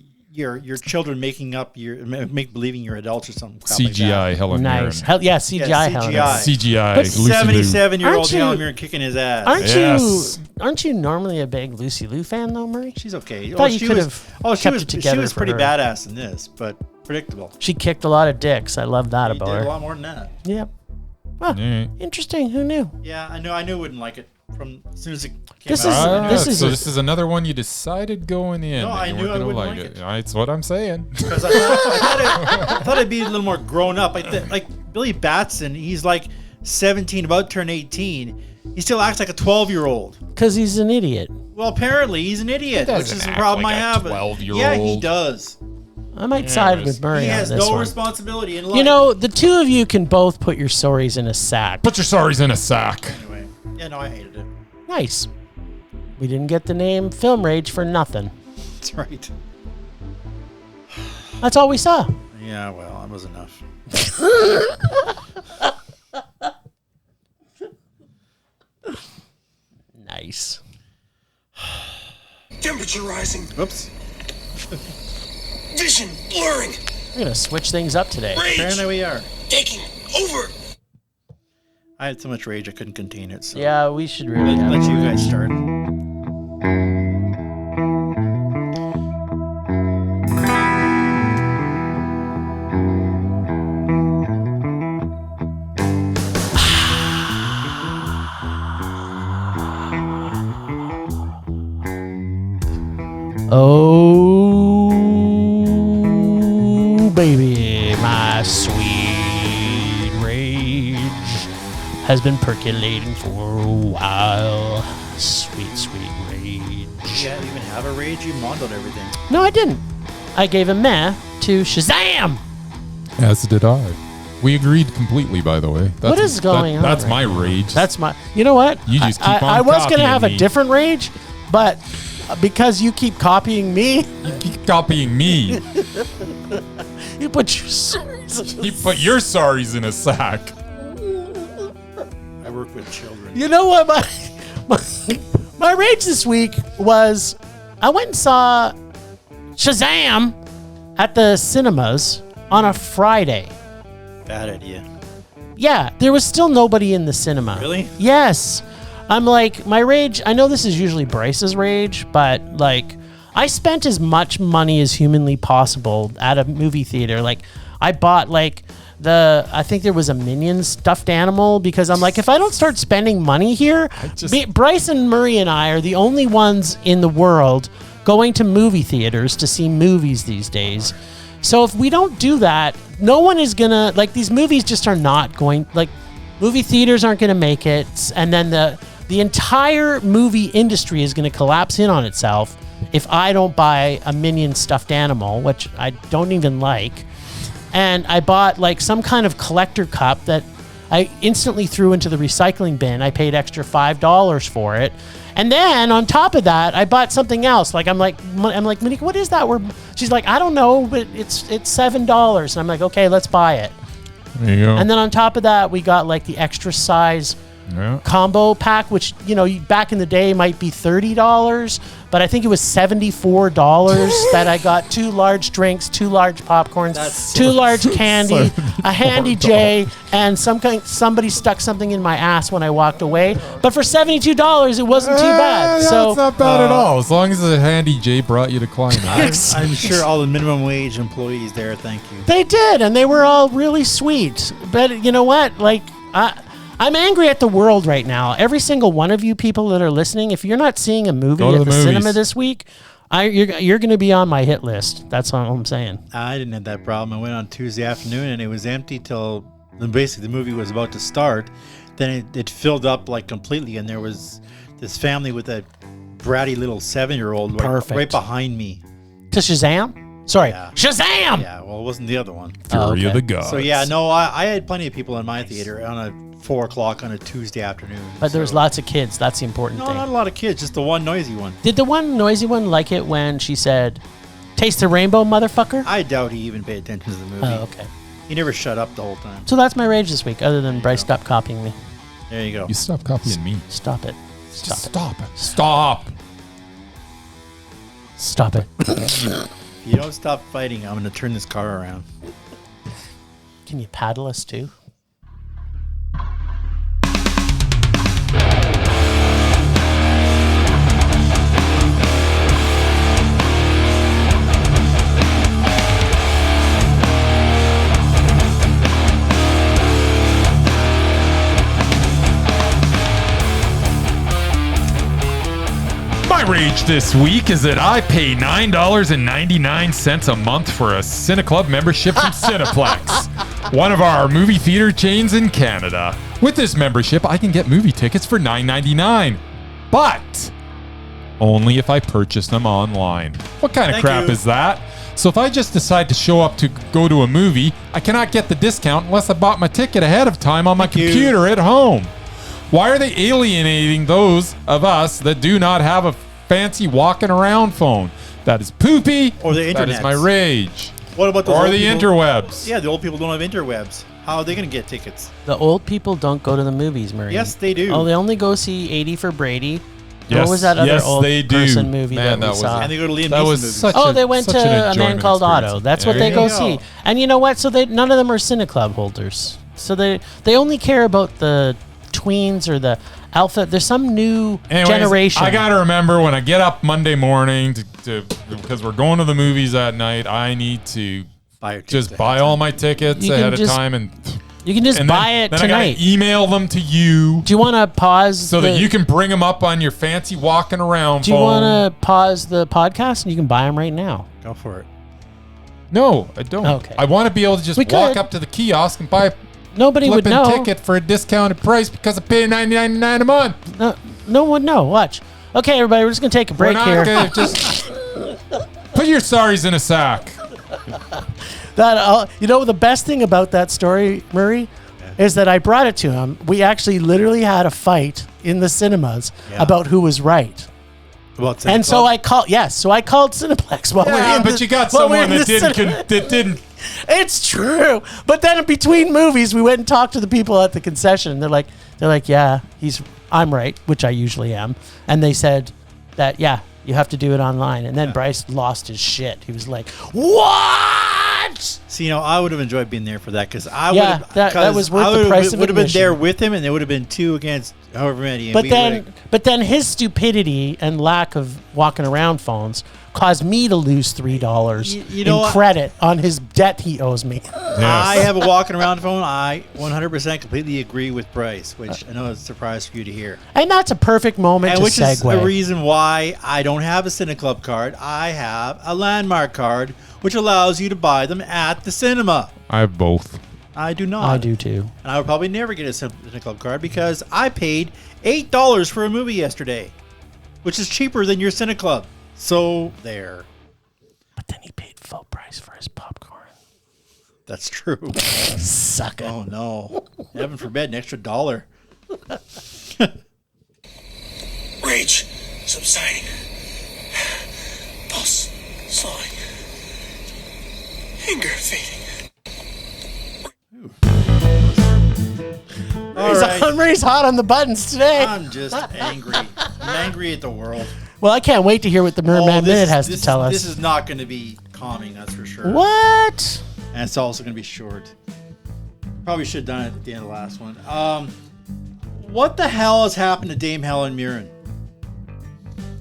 S3: children making up, make believing you're adults or something. crap like that.
S1: CGI Helen
S2: nice.
S1: Mirren.
S2: Hell, yeah, CGI.
S3: Yeah,
S2: Helen
S3: CGI.
S2: Mirren.
S1: CGI.
S2: But
S1: Lucy Liu.
S3: 77-year-old
S2: Aren't you-
S3: Helen Mirren kicking his ass.
S1: Yes.
S2: Aren't you normally a big Lucy Liu fan though, Murray?
S3: She's okay.
S2: Thought you could have
S3: she
S2: kept
S3: was
S2: it together
S3: she was
S2: for
S3: pretty
S2: her.
S3: badass in this, but predictable.
S2: She kicked a lot of dicks. I love that
S3: He
S2: about
S3: did a
S2: her.
S3: lot more than that.
S2: Yep. Huh.
S1: Yeah.
S2: Interesting. Who knew?
S3: Yeah, I knew I wouldn't like it from as soon as it came
S2: This
S3: out.
S2: is-
S1: Ah,
S2: this is
S1: so
S2: a-
S1: this is another one you decided going in.
S3: No,
S1: that
S3: I
S1: you
S3: knew
S1: weren't
S3: I
S1: gonna
S3: wouldn't
S1: like
S3: like
S1: it.
S3: it.
S1: That's what I'm saying.
S3: Because I thought it'd be a little more grown up. Like Billy Batson, he's like 17, about to turn 18, He still acts like a 12-year-old.
S2: Because he's an idiot.
S3: Well, apparently he's an idiot,
S1: He
S3: which
S1: doesn't
S3: is the
S1: act
S3: problem
S1: like
S3: I
S1: a
S3: have.
S1: 12-year-old.
S3: Yeah, he does.
S2: I might side with Murray
S3: He
S2: on
S3: has
S2: this
S3: no
S2: one.
S3: responsibility in life.
S2: You know, the two of you can both put your sorries in a sack.
S1: Put your sorries in a sack.
S3: Anyway, yeah, no, I hated it.
S2: Nice. We didn't get the name Film Rage for nothing.
S3: That's right.
S2: That's all we saw.
S3: Yeah, well, that was enough.
S2: Nice.
S4: Temperature rising.
S3: Whoops.
S4: Vision blurring.
S2: We're going to switch things up today.
S4: Rage
S3: Apparently we are.
S4: taking over.
S3: I had so much rage I couldn't contain it. So
S2: Yeah, we should really
S3: let
S2: have
S3: you guys start.
S2: Oh, baby, my sweet rage has been percolating for a while. Sweet, sweet rage.
S3: Yeah, you even have a rage? You modeled everything.
S2: No, I didn't. I gave a meh to Shazam.
S1: As did I. We agreed completely, by the way.
S2: What is going on
S1: That's
S2: right
S1: my
S2: now?
S1: rage.
S2: That's my. You know what?
S1: You just keep on
S2: I was gonna
S1: copying
S2: have a
S1: me.
S2: different rage, but because you keep copying me,
S1: You keep copying me.
S2: you put your sorries.
S1: You put your sorries in a sack.
S3: I work with children.
S2: You know what? My rage this week was I went and saw Shazam at the cinemas on a Friday.
S3: Bad idea.
S2: Yeah, there was still nobody in the cinema.
S3: Really?
S2: Yes. I'm like, my rage, I know this is usually Bryce's rage, but like, I spent as much money as humanly possible at a movie theater. Like, I bought like I think there was a Minions stuffed animal because I'm like, if I don't start spending money here, Bryce and Murray and I are the only ones in the world going to movie theaters to see movies these days. So if we don't do that, no one is gonna, like, these movies just are not going, like, movie theaters aren't gonna make it, and then the entire movie industry is gonna collapse in on itself if I don't buy a Minion stuffed animal, which I don't even like. And I bought like some kind of collector cup that I instantly threw into the recycling bin. I paid extra $5 for it. And then on top of that, I bought something else. Like I'm like, Monique, what is that? She's like, I don't know, but it's $7. And I'm like, okay, let's buy it.
S1: There you go.
S2: And then on top of that, we got like the extra size combo pack, which, you know, back in the day might be $30, but I think it was $74 that I got 2 large drinks, 2 large popcorns, 2 large candy, a handy J, and somebody stuck something in my ass when I walked away. But for $72, it wasn't too bad.
S1: Yeah,
S2: So
S1: it's not bad at all. As long as the handy J brought you to climax.
S3: I'm sure all the minimum wage employees there thank you.
S2: they did, and they were all really sweet. But you know what? Like, I'm angry at the world right now. Every single one of you people that are listening, if you're not seeing a movie at the cinema this week, you're going to be on my hit list. That's all I'm saying.
S3: I didn't have that problem. I went on Tuesday afternoon and it was empty till basically the movie was about to start. Then it filled up like completely, and there was this family with a bratty little 7-year-old right behind me.
S2: To Shazam? Sorry,
S3: Yeah.
S2: Shazam!
S3: Yeah, well, it wasn't the other one.
S1: Fury of the Gods.
S3: So yeah, no, I had plenty of people in my theater on a 4 o'clock on a Tuesday afternoon.
S2: But there was lots of kids. That's the important
S3: No,
S2: thing.
S3: not a lot of kids, just the one noisy one.
S2: Did the one noisy one like it when she said, "Taste the rainbow, motherfucker"?
S3: I doubt he even paid attention to the movie.
S2: Oh, okay.
S3: He never shut up the whole time.
S2: So that's my rage this week, other than Bryce stop copying me.
S3: There you go.
S1: You stop copying me.
S2: Stop it. Stop it.
S1: Stop it. Stop.
S2: Stop it.
S3: If you don't stop fighting, I'm going to turn this car around.
S2: Can you paddle us too?
S1: My rage this week is that I pay $9.99 a month for a CineClub membership from Cineplex, one of our movie theater chains in Canada. With this membership, I can get movie tickets for $9.99, but only if I purchase them online. What kind of
S3: Thank
S1: crap
S3: you.
S1: is that? So if I just decide to show up to go to a movie, I cannot get the discount unless I bought my ticket ahead of time on my
S3: Thank you.
S1: computer at home. Why are they alienating those of us that do not have a fancy walking around phone? That is poopy.
S3: Or the
S1: That is
S3: internets.
S1: my rage.
S3: What about those
S1: Or
S3: old
S1: the
S3: people?
S1: interwebs.
S3: Yeah, the old people don't have interwebs. How are they going to get tickets?
S2: The old people don't go to the movies, Murray.
S3: Yes, they do.
S2: Oh, they only go see 80 for Brady.
S1: Yes,
S2: What was that other
S1: yes,
S2: old
S1: they do.
S2: person movie
S1: Man,
S2: that
S1: that
S2: we
S1: was-
S2: saw?
S3: And they go to Liam
S1: That
S3: Neeson
S1: was
S3: movies.
S1: such
S2: Oh,
S1: a-
S2: they went
S1: such
S2: to
S1: an
S2: A Man
S1: enjoyment
S2: Called
S1: experience.
S2: Otto. That's
S1: There
S2: what they
S1: you
S2: go
S3: go.
S2: see. And you know what? So none of them are Cine Club holders. So they only care about the tweens or the alpha. There's some new
S1: Anyways,
S2: generation.
S1: I gotta remember when I get up Monday morning because we're going to the movies at night. I need to
S3: Buy your
S1: just
S3: tickets
S1: buy
S3: ahead of
S1: all
S3: time.
S1: my tickets
S2: You can
S1: ahead of
S2: just
S1: time, and
S2: You can just
S1: and
S2: buy
S1: then,
S2: it
S1: then I
S2: tonight.
S1: gotta email them to you
S2: Do you want to pause
S1: so that you can bring them up on your fancy walking around
S2: Do you
S1: phone.
S2: want to pause the podcast and you can buy them right now?
S3: Go for it.
S1: No, I don't.
S2: Okay.
S1: I want to be able to just
S2: We
S1: walk
S2: could.
S1: up to the kiosk and buy a
S2: Nobody would
S1: flipping
S2: know.
S1: ticket for a discounted price because I pay $9.99 a month.
S2: No one would know. Watch. Okay, everybody, we're just gonna take a break
S1: We're
S2: here.
S1: not gonna just put your sorries in a sack.
S2: You know, the best thing about that story, Murray, is that I brought it to him. We actually literally had a fight in the cinemas about who was right.
S3: About
S2: And so I called Cineplex while we were
S1: Yeah,
S2: in
S1: but
S2: the-
S1: you got
S2: while we were
S1: someone
S2: in
S1: that
S2: the cinema.
S1: didn't.
S2: It's true. But then in between movies, we went and talked to the people at the concession. And they're like, yeah, I'm right, which I usually am. And they said that, yeah, you have to do it online. And then Bryce lost his shit. He was like, what?
S3: See, I would have enjoyed being there for that because I would
S2: Yeah,
S3: have.
S2: that was worth the price of
S3: would have been
S2: admission.
S3: there with him, and there would have been 2 against however many. And
S2: But then his stupidity and lack of walking around phones caused me to lose $3
S3: You know
S2: in
S3: what?
S2: credit on his debt he owes me.
S3: I have a walking around phone. I 100% completely agree with Bryce, which I know is a surprise for you to hear.
S2: And that's a perfect moment
S3: And
S2: to
S3: which is
S2: segue.
S3: the reason why I don't have a Cine Club card. I have a Landmark card, which allows you to buy them at the cinema.
S1: I have both.
S3: I do not.
S2: I do too.
S3: And I would probably never get a Cine Club card because I paid $8 for a movie yesterday, which is cheaper than your Cine Club. So there.
S2: But then he paid full price for his popcorn.
S3: That's true.
S2: Sucker.
S3: Oh no. Heaven forbid, an extra $1.
S4: Rage subsiding. Pulse slowing. Anger fading.
S3: All right.
S2: Murray's hot on the buttons today.
S3: I'm just angry. I'm angry at the world.
S2: Well, I can't wait to hear what the Murman Minute has to tell us.
S3: This is not going to be calming, that's for sure.
S2: What?
S3: And it's also going to be short. Probably should have done it at the end of the last one. What the hell has happened to Dame Helen Mirren?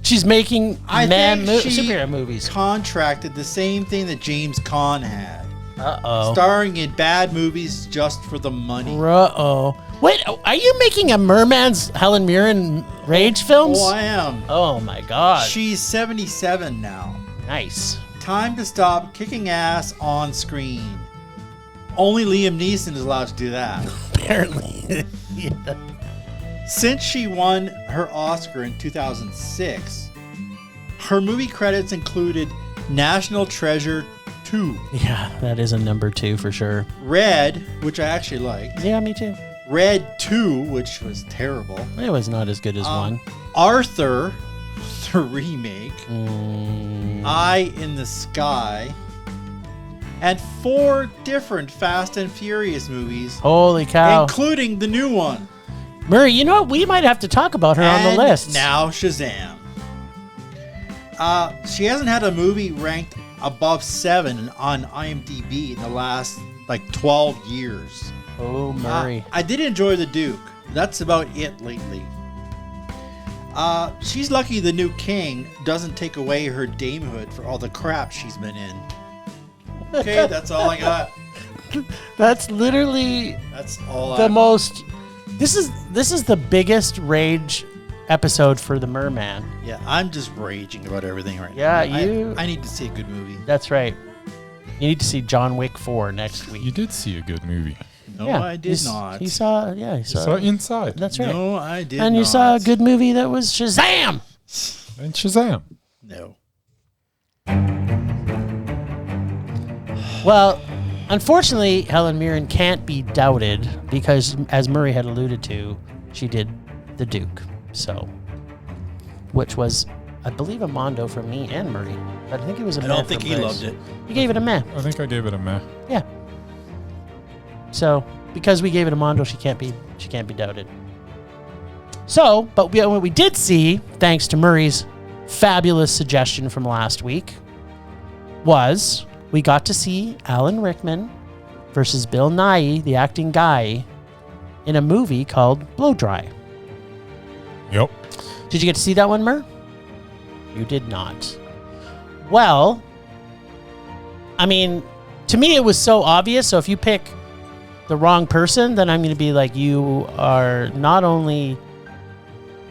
S2: She's making
S3: I think she
S2: superhero movies.
S3: contracted the same thing that James Caan had.
S2: Uh-oh.
S3: Starring in bad movies just for the money.
S2: Uh-oh. Wait, are you making a Merman's Helen Mirren rage films?
S3: Oh, I am.
S2: Oh, my God.
S3: She's 77 now.
S2: Nice.
S3: Time to stop kicking ass on screen. Only Liam Neeson is allowed to do that.
S2: Apparently. Yeah.
S3: Since she won her Oscar in 2006, her movie credits included National Treasure 2,
S2: Yeah, that is a number 2 for sure.
S3: Red, which I actually liked,
S2: Yeah, me too.
S3: Red 2, which was terrible,
S2: It was not as good as one.
S3: Arthur, the remake,
S2: Mm,
S3: Eye in the Sky, and 4 different Fast and Furious movies,
S2: holy cow.
S3: including the new one.
S2: Murray, you know what? We might have to talk about her on the
S3: And
S2: list.
S3: now Shazam. She hasn't had a movie ranked above 7 on IMDb in the last 12 years.
S2: Oh, Murray.
S3: I did enjoy The Duke. That's about it lately. She's lucky the new king doesn't take away her damehood for all the crap she's been in. Okay, that's all I got.
S2: That's literally
S3: That's all
S2: the
S3: I
S2: most. This is the biggest rage episode for the Merman.
S3: Yeah, I'm just raging about everything right
S2: Yeah,
S3: now.
S2: you-
S3: I need to see a good movie.
S2: That's right. You need to see John Wick 4 next week.
S1: You did see a good movie.
S3: No, I did not.
S2: You saw, he saw.
S1: So Inside.
S2: That's right.
S3: No, I did
S2: and
S3: not.
S2: you saw a good movie that was Shazam.
S1: And Shazam.
S3: No.
S2: Well, unfortunately, Helen Mirren can't be doubted because, as Murray had alluded to, she did The Duke. So, which was, I believe, a mondo for me and Murray. But I think it was a meh.
S3: I don't think
S2: for
S3: he
S2: Bryce.
S3: loved it.
S2: You gave it a meh.
S1: I think I gave it a meh.
S2: Yeah. So, because we gave it a mondo, she can't be doubted. So, but what we did see, thanks to Murray's fabulous suggestion from last week, was we got to see Alan Rickman versus Bill Nighy, the acting guy, in a movie called Blow Dry.
S1: Yep.
S2: Did you get to see that one, Mur? You did not. Well, I mean, to me it was so obvious, so if you pick the wrong person, then I'm going to be like, you are not only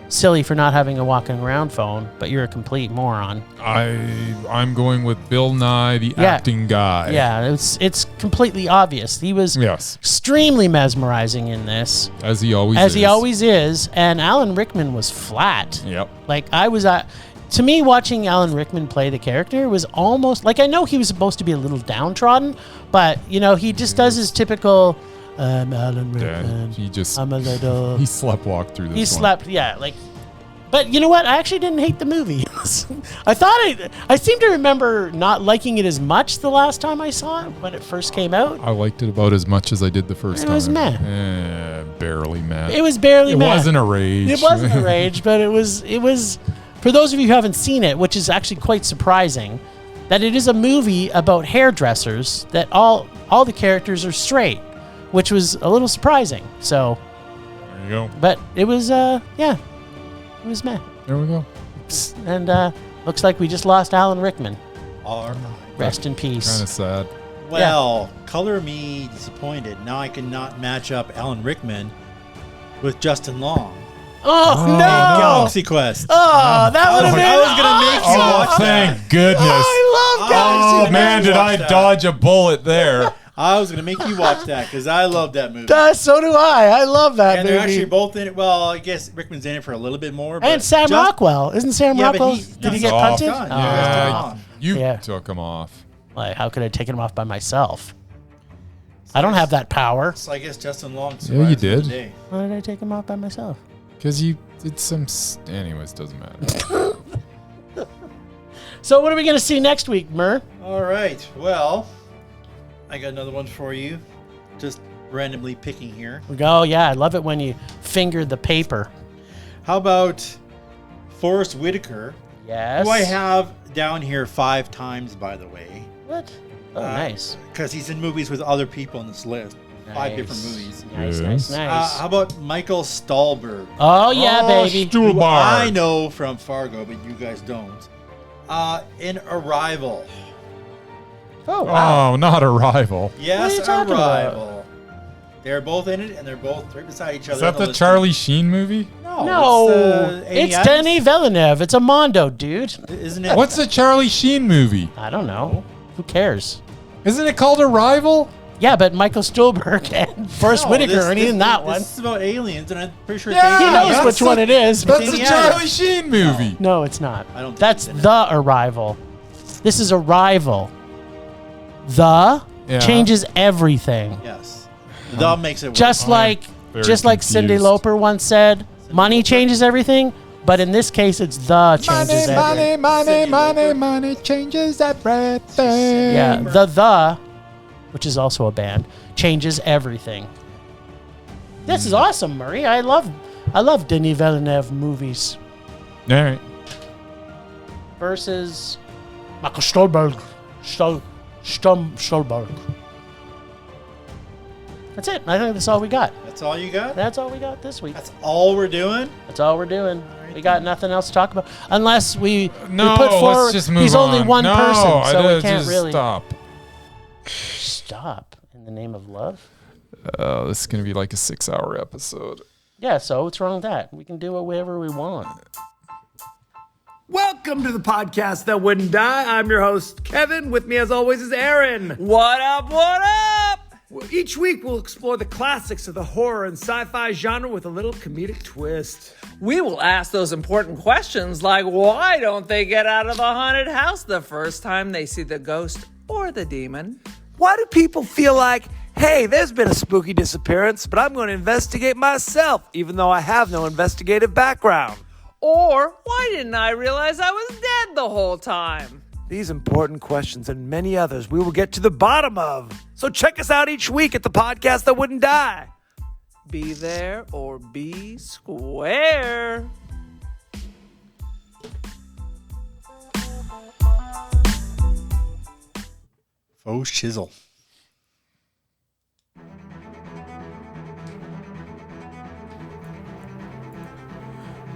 S2: silly for not having a walking around phone, but you're a complete moron.
S1: I'm going with Bill Nye, the acting guy.
S2: Yeah, it's completely obvious. He was extremely mesmerizing in this.
S1: As he always
S2: is. And Alan Rickman was flat.
S1: Yep.
S2: Like, I was to me, watching Alan Rickman play the character was almost like, I know he was supposed to be a little downtrodden, but he just does his typical I'm Alan Rickman. I'm a little.
S1: He sleptwalked through this.
S2: He slept, But you know what? I actually didn't hate the movie. I seem to remember not liking it as much the last time I saw it when it first came out.
S1: I liked it about as much as I did the first time.
S2: It was meh.
S1: Barely meh.
S2: It was barely meh.
S1: It wasn't a rage.
S2: It wasn't a rage, but it was. For those of you who haven't seen it, which is actually quite surprising, that it is a movie about hairdressers that all the characters are straight, which was a little surprising. So
S1: there you go.
S2: But it was it was meh.
S1: There we go.
S2: And looks like we just lost Alan Rickman.
S3: All right.
S2: Rest in peace.
S1: Kind of sad.
S3: Well, color me disappointed. Now I cannot match up Alan Rickman with Justin Long.
S2: Oh, no!
S3: Galaxy Quest.
S2: Oh, that would have been.
S3: I was gonna make you watch that.
S1: Thank goodness.
S2: I love Galaxy.
S1: Oh man, did I dodge a bullet there?
S3: I was gonna make you watch that because I love that movie.
S2: So do I. I love that
S3: and
S2: movie.
S3: they're actually both in it. Well, I guess Rickman's in it for a little bit more. But
S2: and Sam Rockwell. Isn't Sam Rockwell? Did he get punted?
S1: You took him off.
S2: Like, how could I take him off by myself? I don't have that power.
S3: So I guess Justin Long.
S1: Yeah, you did.
S2: Why did I take him off by myself?
S1: Because you did some. Anyways, doesn't matter.
S2: So what are we going to see next week, Mur?
S3: All right. Well, I got another one for you. Just randomly picking here.
S2: Oh, yeah. I love it when you finger the paper.
S3: How about Forrest Whitaker?
S2: Yes.
S3: Who I have down here 5 times, by the way.
S2: What? Oh, nice.
S3: Because he's in movies with other people on this list. 5 different movies.
S2: Nice.
S3: How about Michael Stahlberg?
S2: Oh, yeah, baby.
S3: Who I know from Fargo, but you guys don't. In Arrival.
S2: Oh, wow.
S1: Oh, not Arrival.
S3: Yes,
S2: What are you talking
S3: Arrival. They're both in it, and they're both right beside each other.
S1: Is that the Charlie Sheen movie?
S2: No, it's Denis Villeneuve. It's a mondo, dude.
S3: Isn't it?
S1: What's the Charlie Sheen movie?
S2: I don't know. Who cares?
S1: Isn't it called Arrival?
S2: Yeah, but Michael Stuhlbarg and Forrest Whitaker aren't in that one.
S3: This is about aliens, and I'm pretty sure
S2: He knows which one it is.
S1: That's the Charlie Sheen movie.
S2: No, it's not.
S3: I don't think
S2: That's
S3: it's in
S2: The Arrival. This is Arrival. The changes everything.
S3: Yes. The makes it work.
S2: Just like Cyndi
S1: confused.
S2: Lauper once said, money changes everything, but in this case, it's the changes everything.
S1: Money changes everything.
S2: Yeah, the, which is also a band, changes everything. This is awesome, Murray. I love Denis Villeneuve movies.
S1: All right.
S2: Versus Michael Stuhlbarg. Stuhlbarg. That's it. I think that's all we got.
S3: That's all you got?
S2: That's all we got this week.
S3: That's all we're doing?
S2: That's all we're doing. We got nothing else to talk about. Unless we put forward,
S1: let's just move
S2: he's
S1: on.
S2: only one person, so we can't
S1: just
S2: really
S1: stop.
S2: Stop in the name of love.
S1: This is gonna be like a 6-hour episode.
S2: Yeah, so what's wrong with that? We can do whatever we want.
S5: Welcome to the podcast that wouldn't die. I'm your host, Kevin. With me, as always, is Aaron.
S6: What up? What up?
S5: Each week, we'll explore the classics of the horror and sci-fi genre with a little comedic twist.
S6: We will ask those important questions like, why don't they get out of the haunted house the first time they see the ghost or the demon?
S5: Why do people feel like, hey, there's been a spooky disappearance, but I'm going to investigate myself, even though I have no investigative background?
S6: Or, why didn't I realize I was dead the whole time?
S5: These important questions and many others we will get to the bottom of. So check us out each week at the podcast that wouldn't die.
S6: Be there or be square.
S3: Faux chisel.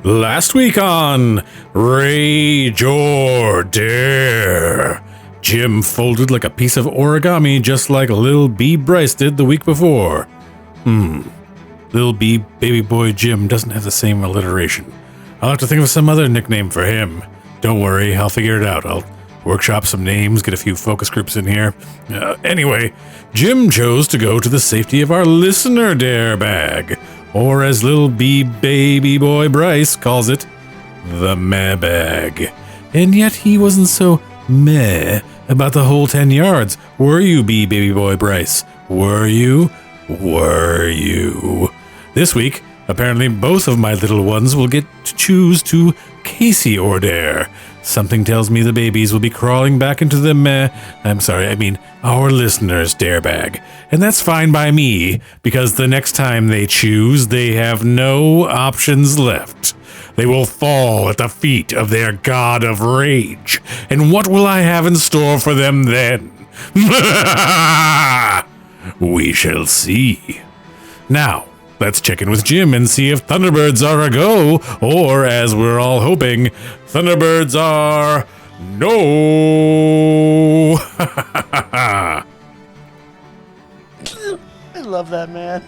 S7: Last week on Rage or Dare, Jim folded like a piece of origami just like Lil B. Bryce did the week before. Lil B. Baby Boy Jim doesn't have the same alliteration. I'll have to think of some other nickname for him. Don't worry, I'll figure it out. I'll workshop some names, get a few focus groups in here. Anyway, Jim chose to go to the safety of our listener dare bag. Or as Lil B. Baby Boy Bryce calls it, the meh bag. And yet he wasn't so meh about the whole 10 yards. Were you, B. Baby Boy Bryce? Were you? Were you? This week, apparently both of my little ones will get to choose to Casey or Dare. Something tells me the babies will be crawling back into the our listeners' dare bag. And that's fine by me, because the next time they choose, they have no options left. They will fall at the feet of their god of rage. And what will I have in store for them then? We shall see. Now, let's check in with Jim and see if Thunderbirds are a go, or as we're all hoping, Thunderbirds are no.
S2: I love that man.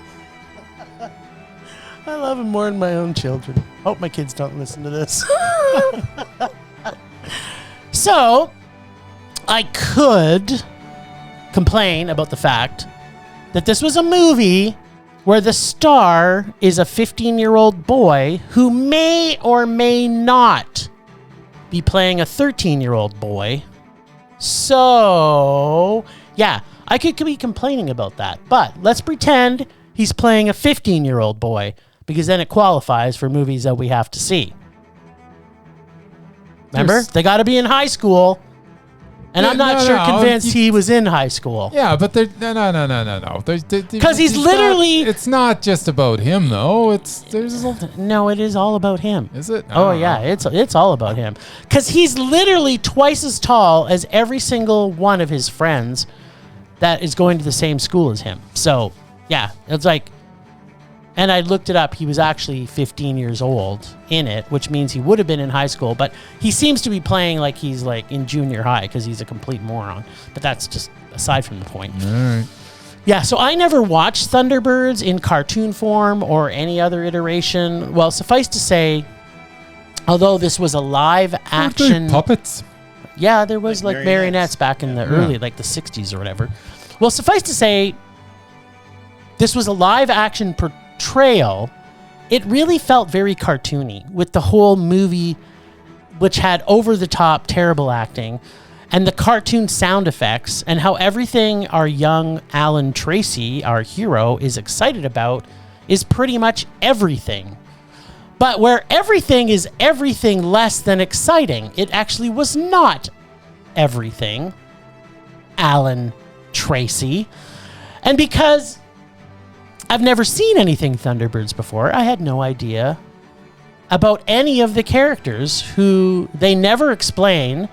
S2: I love him more than my own children. Hope my kids don't listen to this. So, I could complain about the fact that this was a movie where the star is a 15-year-old boy who may or may not be playing a 13-year-old boy. So, yeah, I could be complaining about that. But let's pretend he's playing a 15-year-old boy, because then it qualifies for movies that we have to see. Remember? They got to be in high school. And I'm not convinced he was in high school.
S1: Yeah, but no.
S2: Because he's literally...
S1: It's not just about him, though.
S2: No, it is all about him.
S1: Is it?
S2: Oh, yeah, it's all about him. Because he's literally twice as tall as every single one of his friends that is going to the same school as him. So, yeah, it's like... And I looked it up. He was actually 15 years old in it, which means he would have been in high school. But he seems to be playing like he's like in junior high because he's a complete moron. But that's just aside from the point.
S1: All right.
S2: Yeah, so I never watched Thunderbirds in cartoon form or any other iteration. Well, suffice to say, although this was a live action...
S1: Puppets?
S2: Yeah, there was like marionettes back in the early, like the 60s or whatever. Well, suffice to say, this was a live action portrayal. It really felt very cartoony with the whole movie, which had over-the-top terrible acting and the cartoon sound effects, and how everything our young Allan Tracy, our hero, is excited about is pretty much everything. But where everything is everything less than exciting, it actually was not everything Allan Tracy. And because I've never seen anything Thunderbirds before, I had no idea about any of the characters who they never explain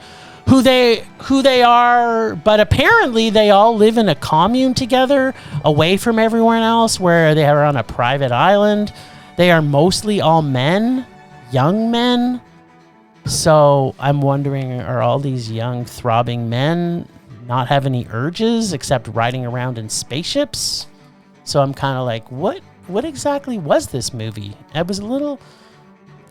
S2: who they are, but apparently they all live in a commune together away from everyone else where they are on a private island. They are mostly all men, young men. So I'm wondering, are all these young throbbing men not have any urges except riding around in spaceships? So I'm kind of like, what exactly was this movie? I was a little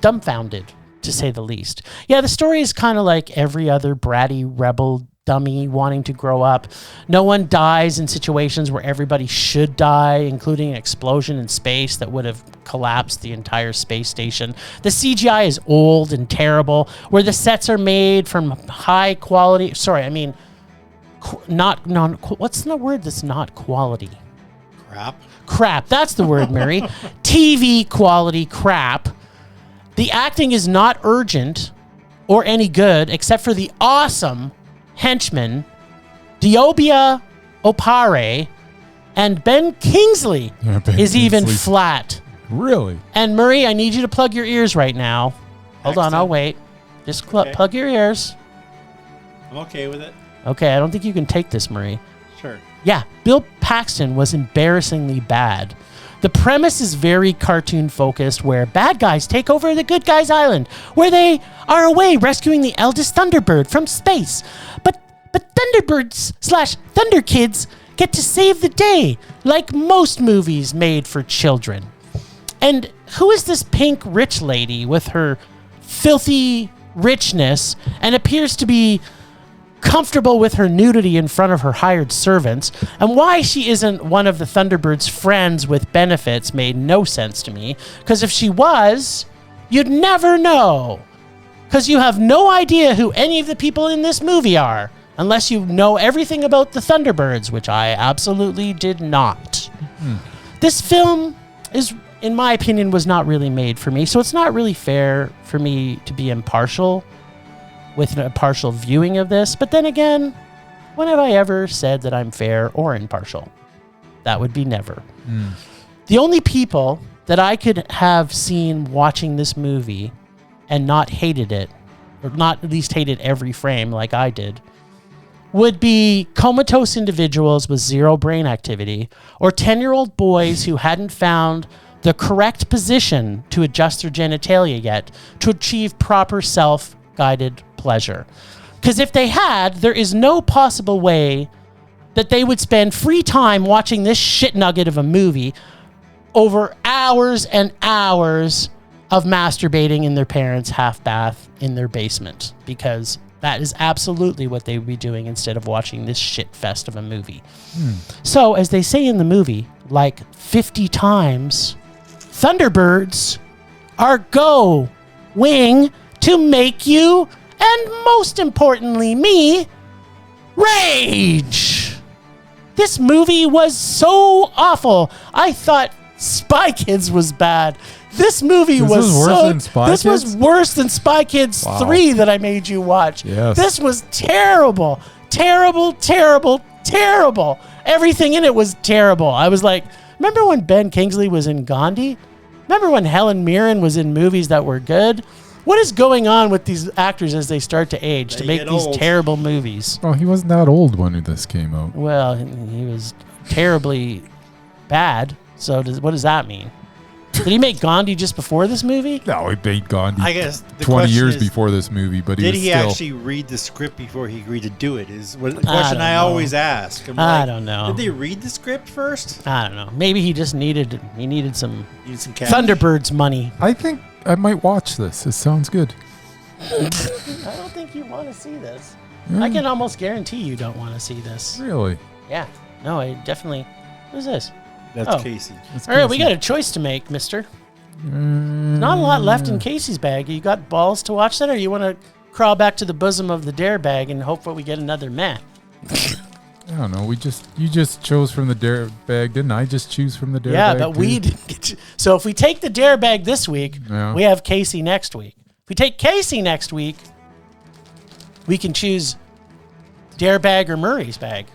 S2: dumbfounded, to say the least. Yeah, the story is kind of like every other bratty rebel dummy wanting to grow up. No one dies in situations where everybody should die, including an explosion in space that would have collapsed the entire space station. The CGI is old and terrible, where the sets are made from high quality. What's the word that's not quality? Crap. That's the word, Mary. TV quality crap. The acting is not urgent or any good, except for the awesome henchman, Diobia Opare, and Ben Kingsley is even flat.
S1: Really?
S2: And Murray, I need you to plug your ears right now. Hold on, I'll wait. Just plug your ears.
S3: I'm okay with it.
S2: Okay, I don't think you can take this, Murray.
S3: Sure.
S2: Yeah, Bill Paxton was embarrassingly bad. The premise is very cartoon focused, where bad guys take over the good guys' island, where they are away rescuing the eldest Thunderbird from space. But Thunderbirds / Thunder Kids get to save the day, like most movies made for children. And who is this pink rich lady with her filthy richness and appears to be comfortable with her nudity in front of her hired servants, and why she isn't one of the Thunderbirds' friends with benefits made no sense to me, because if she was, you'd never know, because you have no idea who any of the people in this movie are, unless you know everything about the Thunderbirds, which I absolutely did not. This film is, in my opinion, was not really made for me, so it's not really fair for me to be impartial with a partial viewing of this. But then again, when have I ever said that I'm fair or impartial? That would be never. The only people that I could have seen watching this movie and not hated it, or not at least hated every frame like I did, would be comatose individuals with zero brain activity, or 10-year-old boys who hadn't found the correct position to adjust their genitalia yet to achieve proper self-guided pleasure. Because if they had, there is no possible way that they would spend free time watching this shit nugget of a movie over hours and hours of masturbating in their parents' half bath in their basement, because that is absolutely what they would be doing instead of watching this shit fest of a movie. So, as they say in the movie, like 50 times, Thunderbirds are going to make you, and most importantly me, rage. This movie was so awful. I thought Spy Kids was bad. This movie was worse than Spy Kids 3 that I made you watch.
S1: Yes.
S2: This was terrible. Terrible, terrible, terrible. Everything in it was terrible. I was like, remember when Ben Kingsley was in Gandhi? Remember when Helen Mirren was in movies that were good? What is going on with these actors as they start to age to make these terrible movies?
S1: Oh, he wasn't that old when this came out.
S2: Well, he was terribly bad. So what does that mean? Did he make Gandhi just before this movie?
S1: No, he made Gandhi.
S3: I guess
S1: 20 years before this movie, but
S3: did he actually read the script before he agreed to do it? Is what the question I always ask.
S2: I don't know.
S3: Did they read the script first?
S2: I don't know. Maybe he just needed some
S3: cash.
S2: Thunderbirds money.
S1: I think I might watch this. It sounds good.
S2: I don't think you want to see this. I can almost guarantee you don't want to see this.
S1: Really?
S2: Yeah. No, I definitely. What is this?
S3: That's Casey.
S2: All right, we got a choice to make, mister. Not a lot left in Casey's bag. You got balls to watch that, or you want to crawl back to the bosom of the dare bag and hope that we get another meh?
S1: I don't know. You just chose from the dare bag, didn't I? Just choose from the dare bag.
S2: Yeah, but we didn't get to. So if we take the dare bag this week, we have Casey next week. If we take Casey next week, we can choose dare bag or Murray's bag.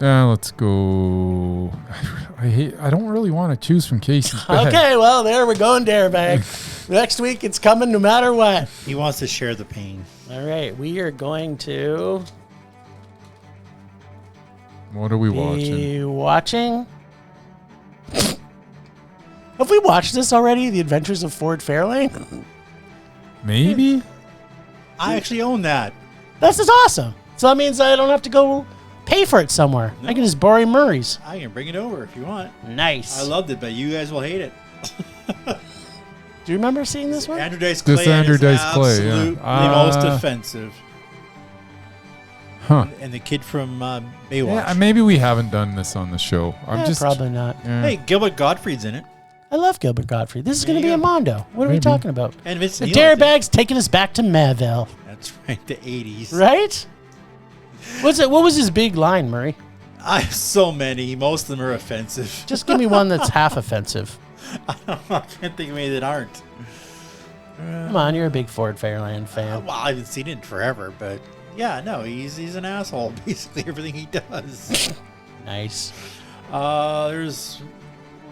S1: Let's go. I don't really want to choose from Casey's bag.
S2: Okay, well, there we're going dare bag. Next week, it's coming no matter what.
S3: He wants to share the pain.
S2: All right, we are going to...
S1: What are we watching?
S2: Have we watched this already? The Adventures of Ford Fairlane?
S1: Maybe?
S3: I actually own that.
S2: This is awesome. So that means I don't have to go pay for it somewhere. No. I can just borrow Murray's.
S3: I can bring it over if you want.
S2: Nice.
S3: I loved it, but you guys will hate it.
S2: Do you remember seeing this one?
S3: Andrew Dice Clay.
S1: This Andrew Dice Clay, yeah.
S3: Absolutely most offensive.
S1: Huh.
S3: And the kid from Baywatch.
S1: Yeah, maybe we haven't done this on the show. I'm just
S2: probably not.
S3: Hey, Gilbert Gottfried's in it.
S2: I love Gilbert Gottfried. This is
S3: There
S2: going to
S3: you
S2: be a
S3: go.
S2: Mondo. What are we
S1: Maybe.
S2: talking about?
S3: And Vince
S2: The
S3: Neil,
S2: Dare
S3: I think.
S2: Bag's taking us back to Mayville.
S3: That's right, the 80s.
S2: Right? What was his big line, Murray?
S3: I have so many. Most of them are offensive.
S2: Just give me one that's half offensive.
S3: I can't think of any that aren't.
S2: Come on, you're a big Ford Fairlane fan.
S3: Well, I haven't seen it in forever, but yeah, no, he's an asshole. Basically, everything he does.
S2: Nice.
S3: There's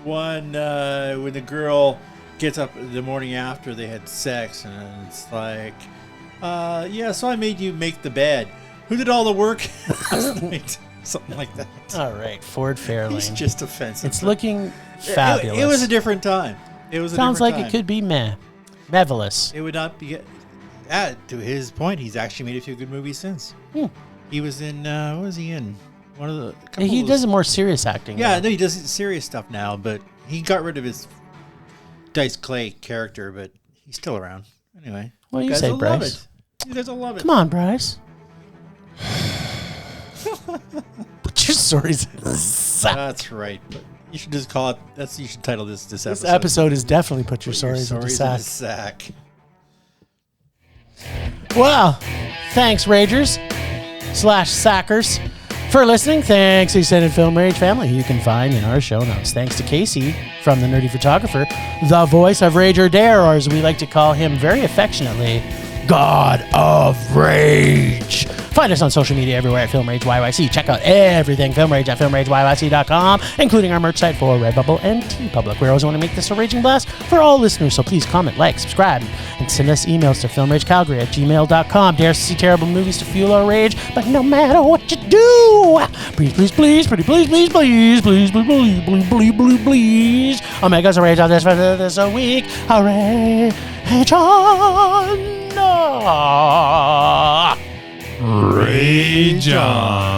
S3: one when the girl gets up the morning after they had sex, and it's like, yeah, so I made you make the bed. Who did all the work last night? Something like that.
S2: All right, Ford Fairlane.
S3: He's just offensive.
S2: It's looking fabulous.
S3: It was a different time. It was.
S2: Sounds
S3: a different
S2: like
S3: time.
S2: it could be Marvelous.
S3: It would not be. To his point, he's actually made a few good movies since. He was in. What was he in? One of the.
S2: He does more serious acting.
S3: Yeah,
S2: now.
S3: no, he does serious stuff now, but he got rid of his Dice Clay character, but he's still around. Anyway,
S2: What do you
S3: guys
S2: say,
S3: will love
S2: Bryce?
S3: it. You guys will love it.
S2: Come on, Bryce. Put your stories in the sack.
S3: That's right. But you should just call it. You should title this
S2: This
S3: episode.
S2: episode is definitely Put Your
S3: Put Your
S2: Stories in the
S3: Stories
S2: Sack.
S3: sack.
S2: Well, thanks, Ragers / Sackers, for listening. Thanks, Extended Film Rage family, who you can find in our show notes. Thanks to Casey from The Nerdy Photographer, the voice of Rage or Dare, or as we like to call him very affectionately, God of Rage. Find us on social media everywhere at Film Rage YYC. Check out everything Film Rage at filmrageyyc.com, including our merch site for Redbubble and TeePublic. We always want to make this a raging blast for all listeners, so please comment, like, subscribe, and send us emails to filmragecalgary@gmail.com. Dare us to see terrible movies to fuel our rage, but no matter what you do, please, please, please, pretty please, please, please, please, please, please, please, please, please, please, Omega's a rage on this for this a week. A rage on.
S1: Rage on.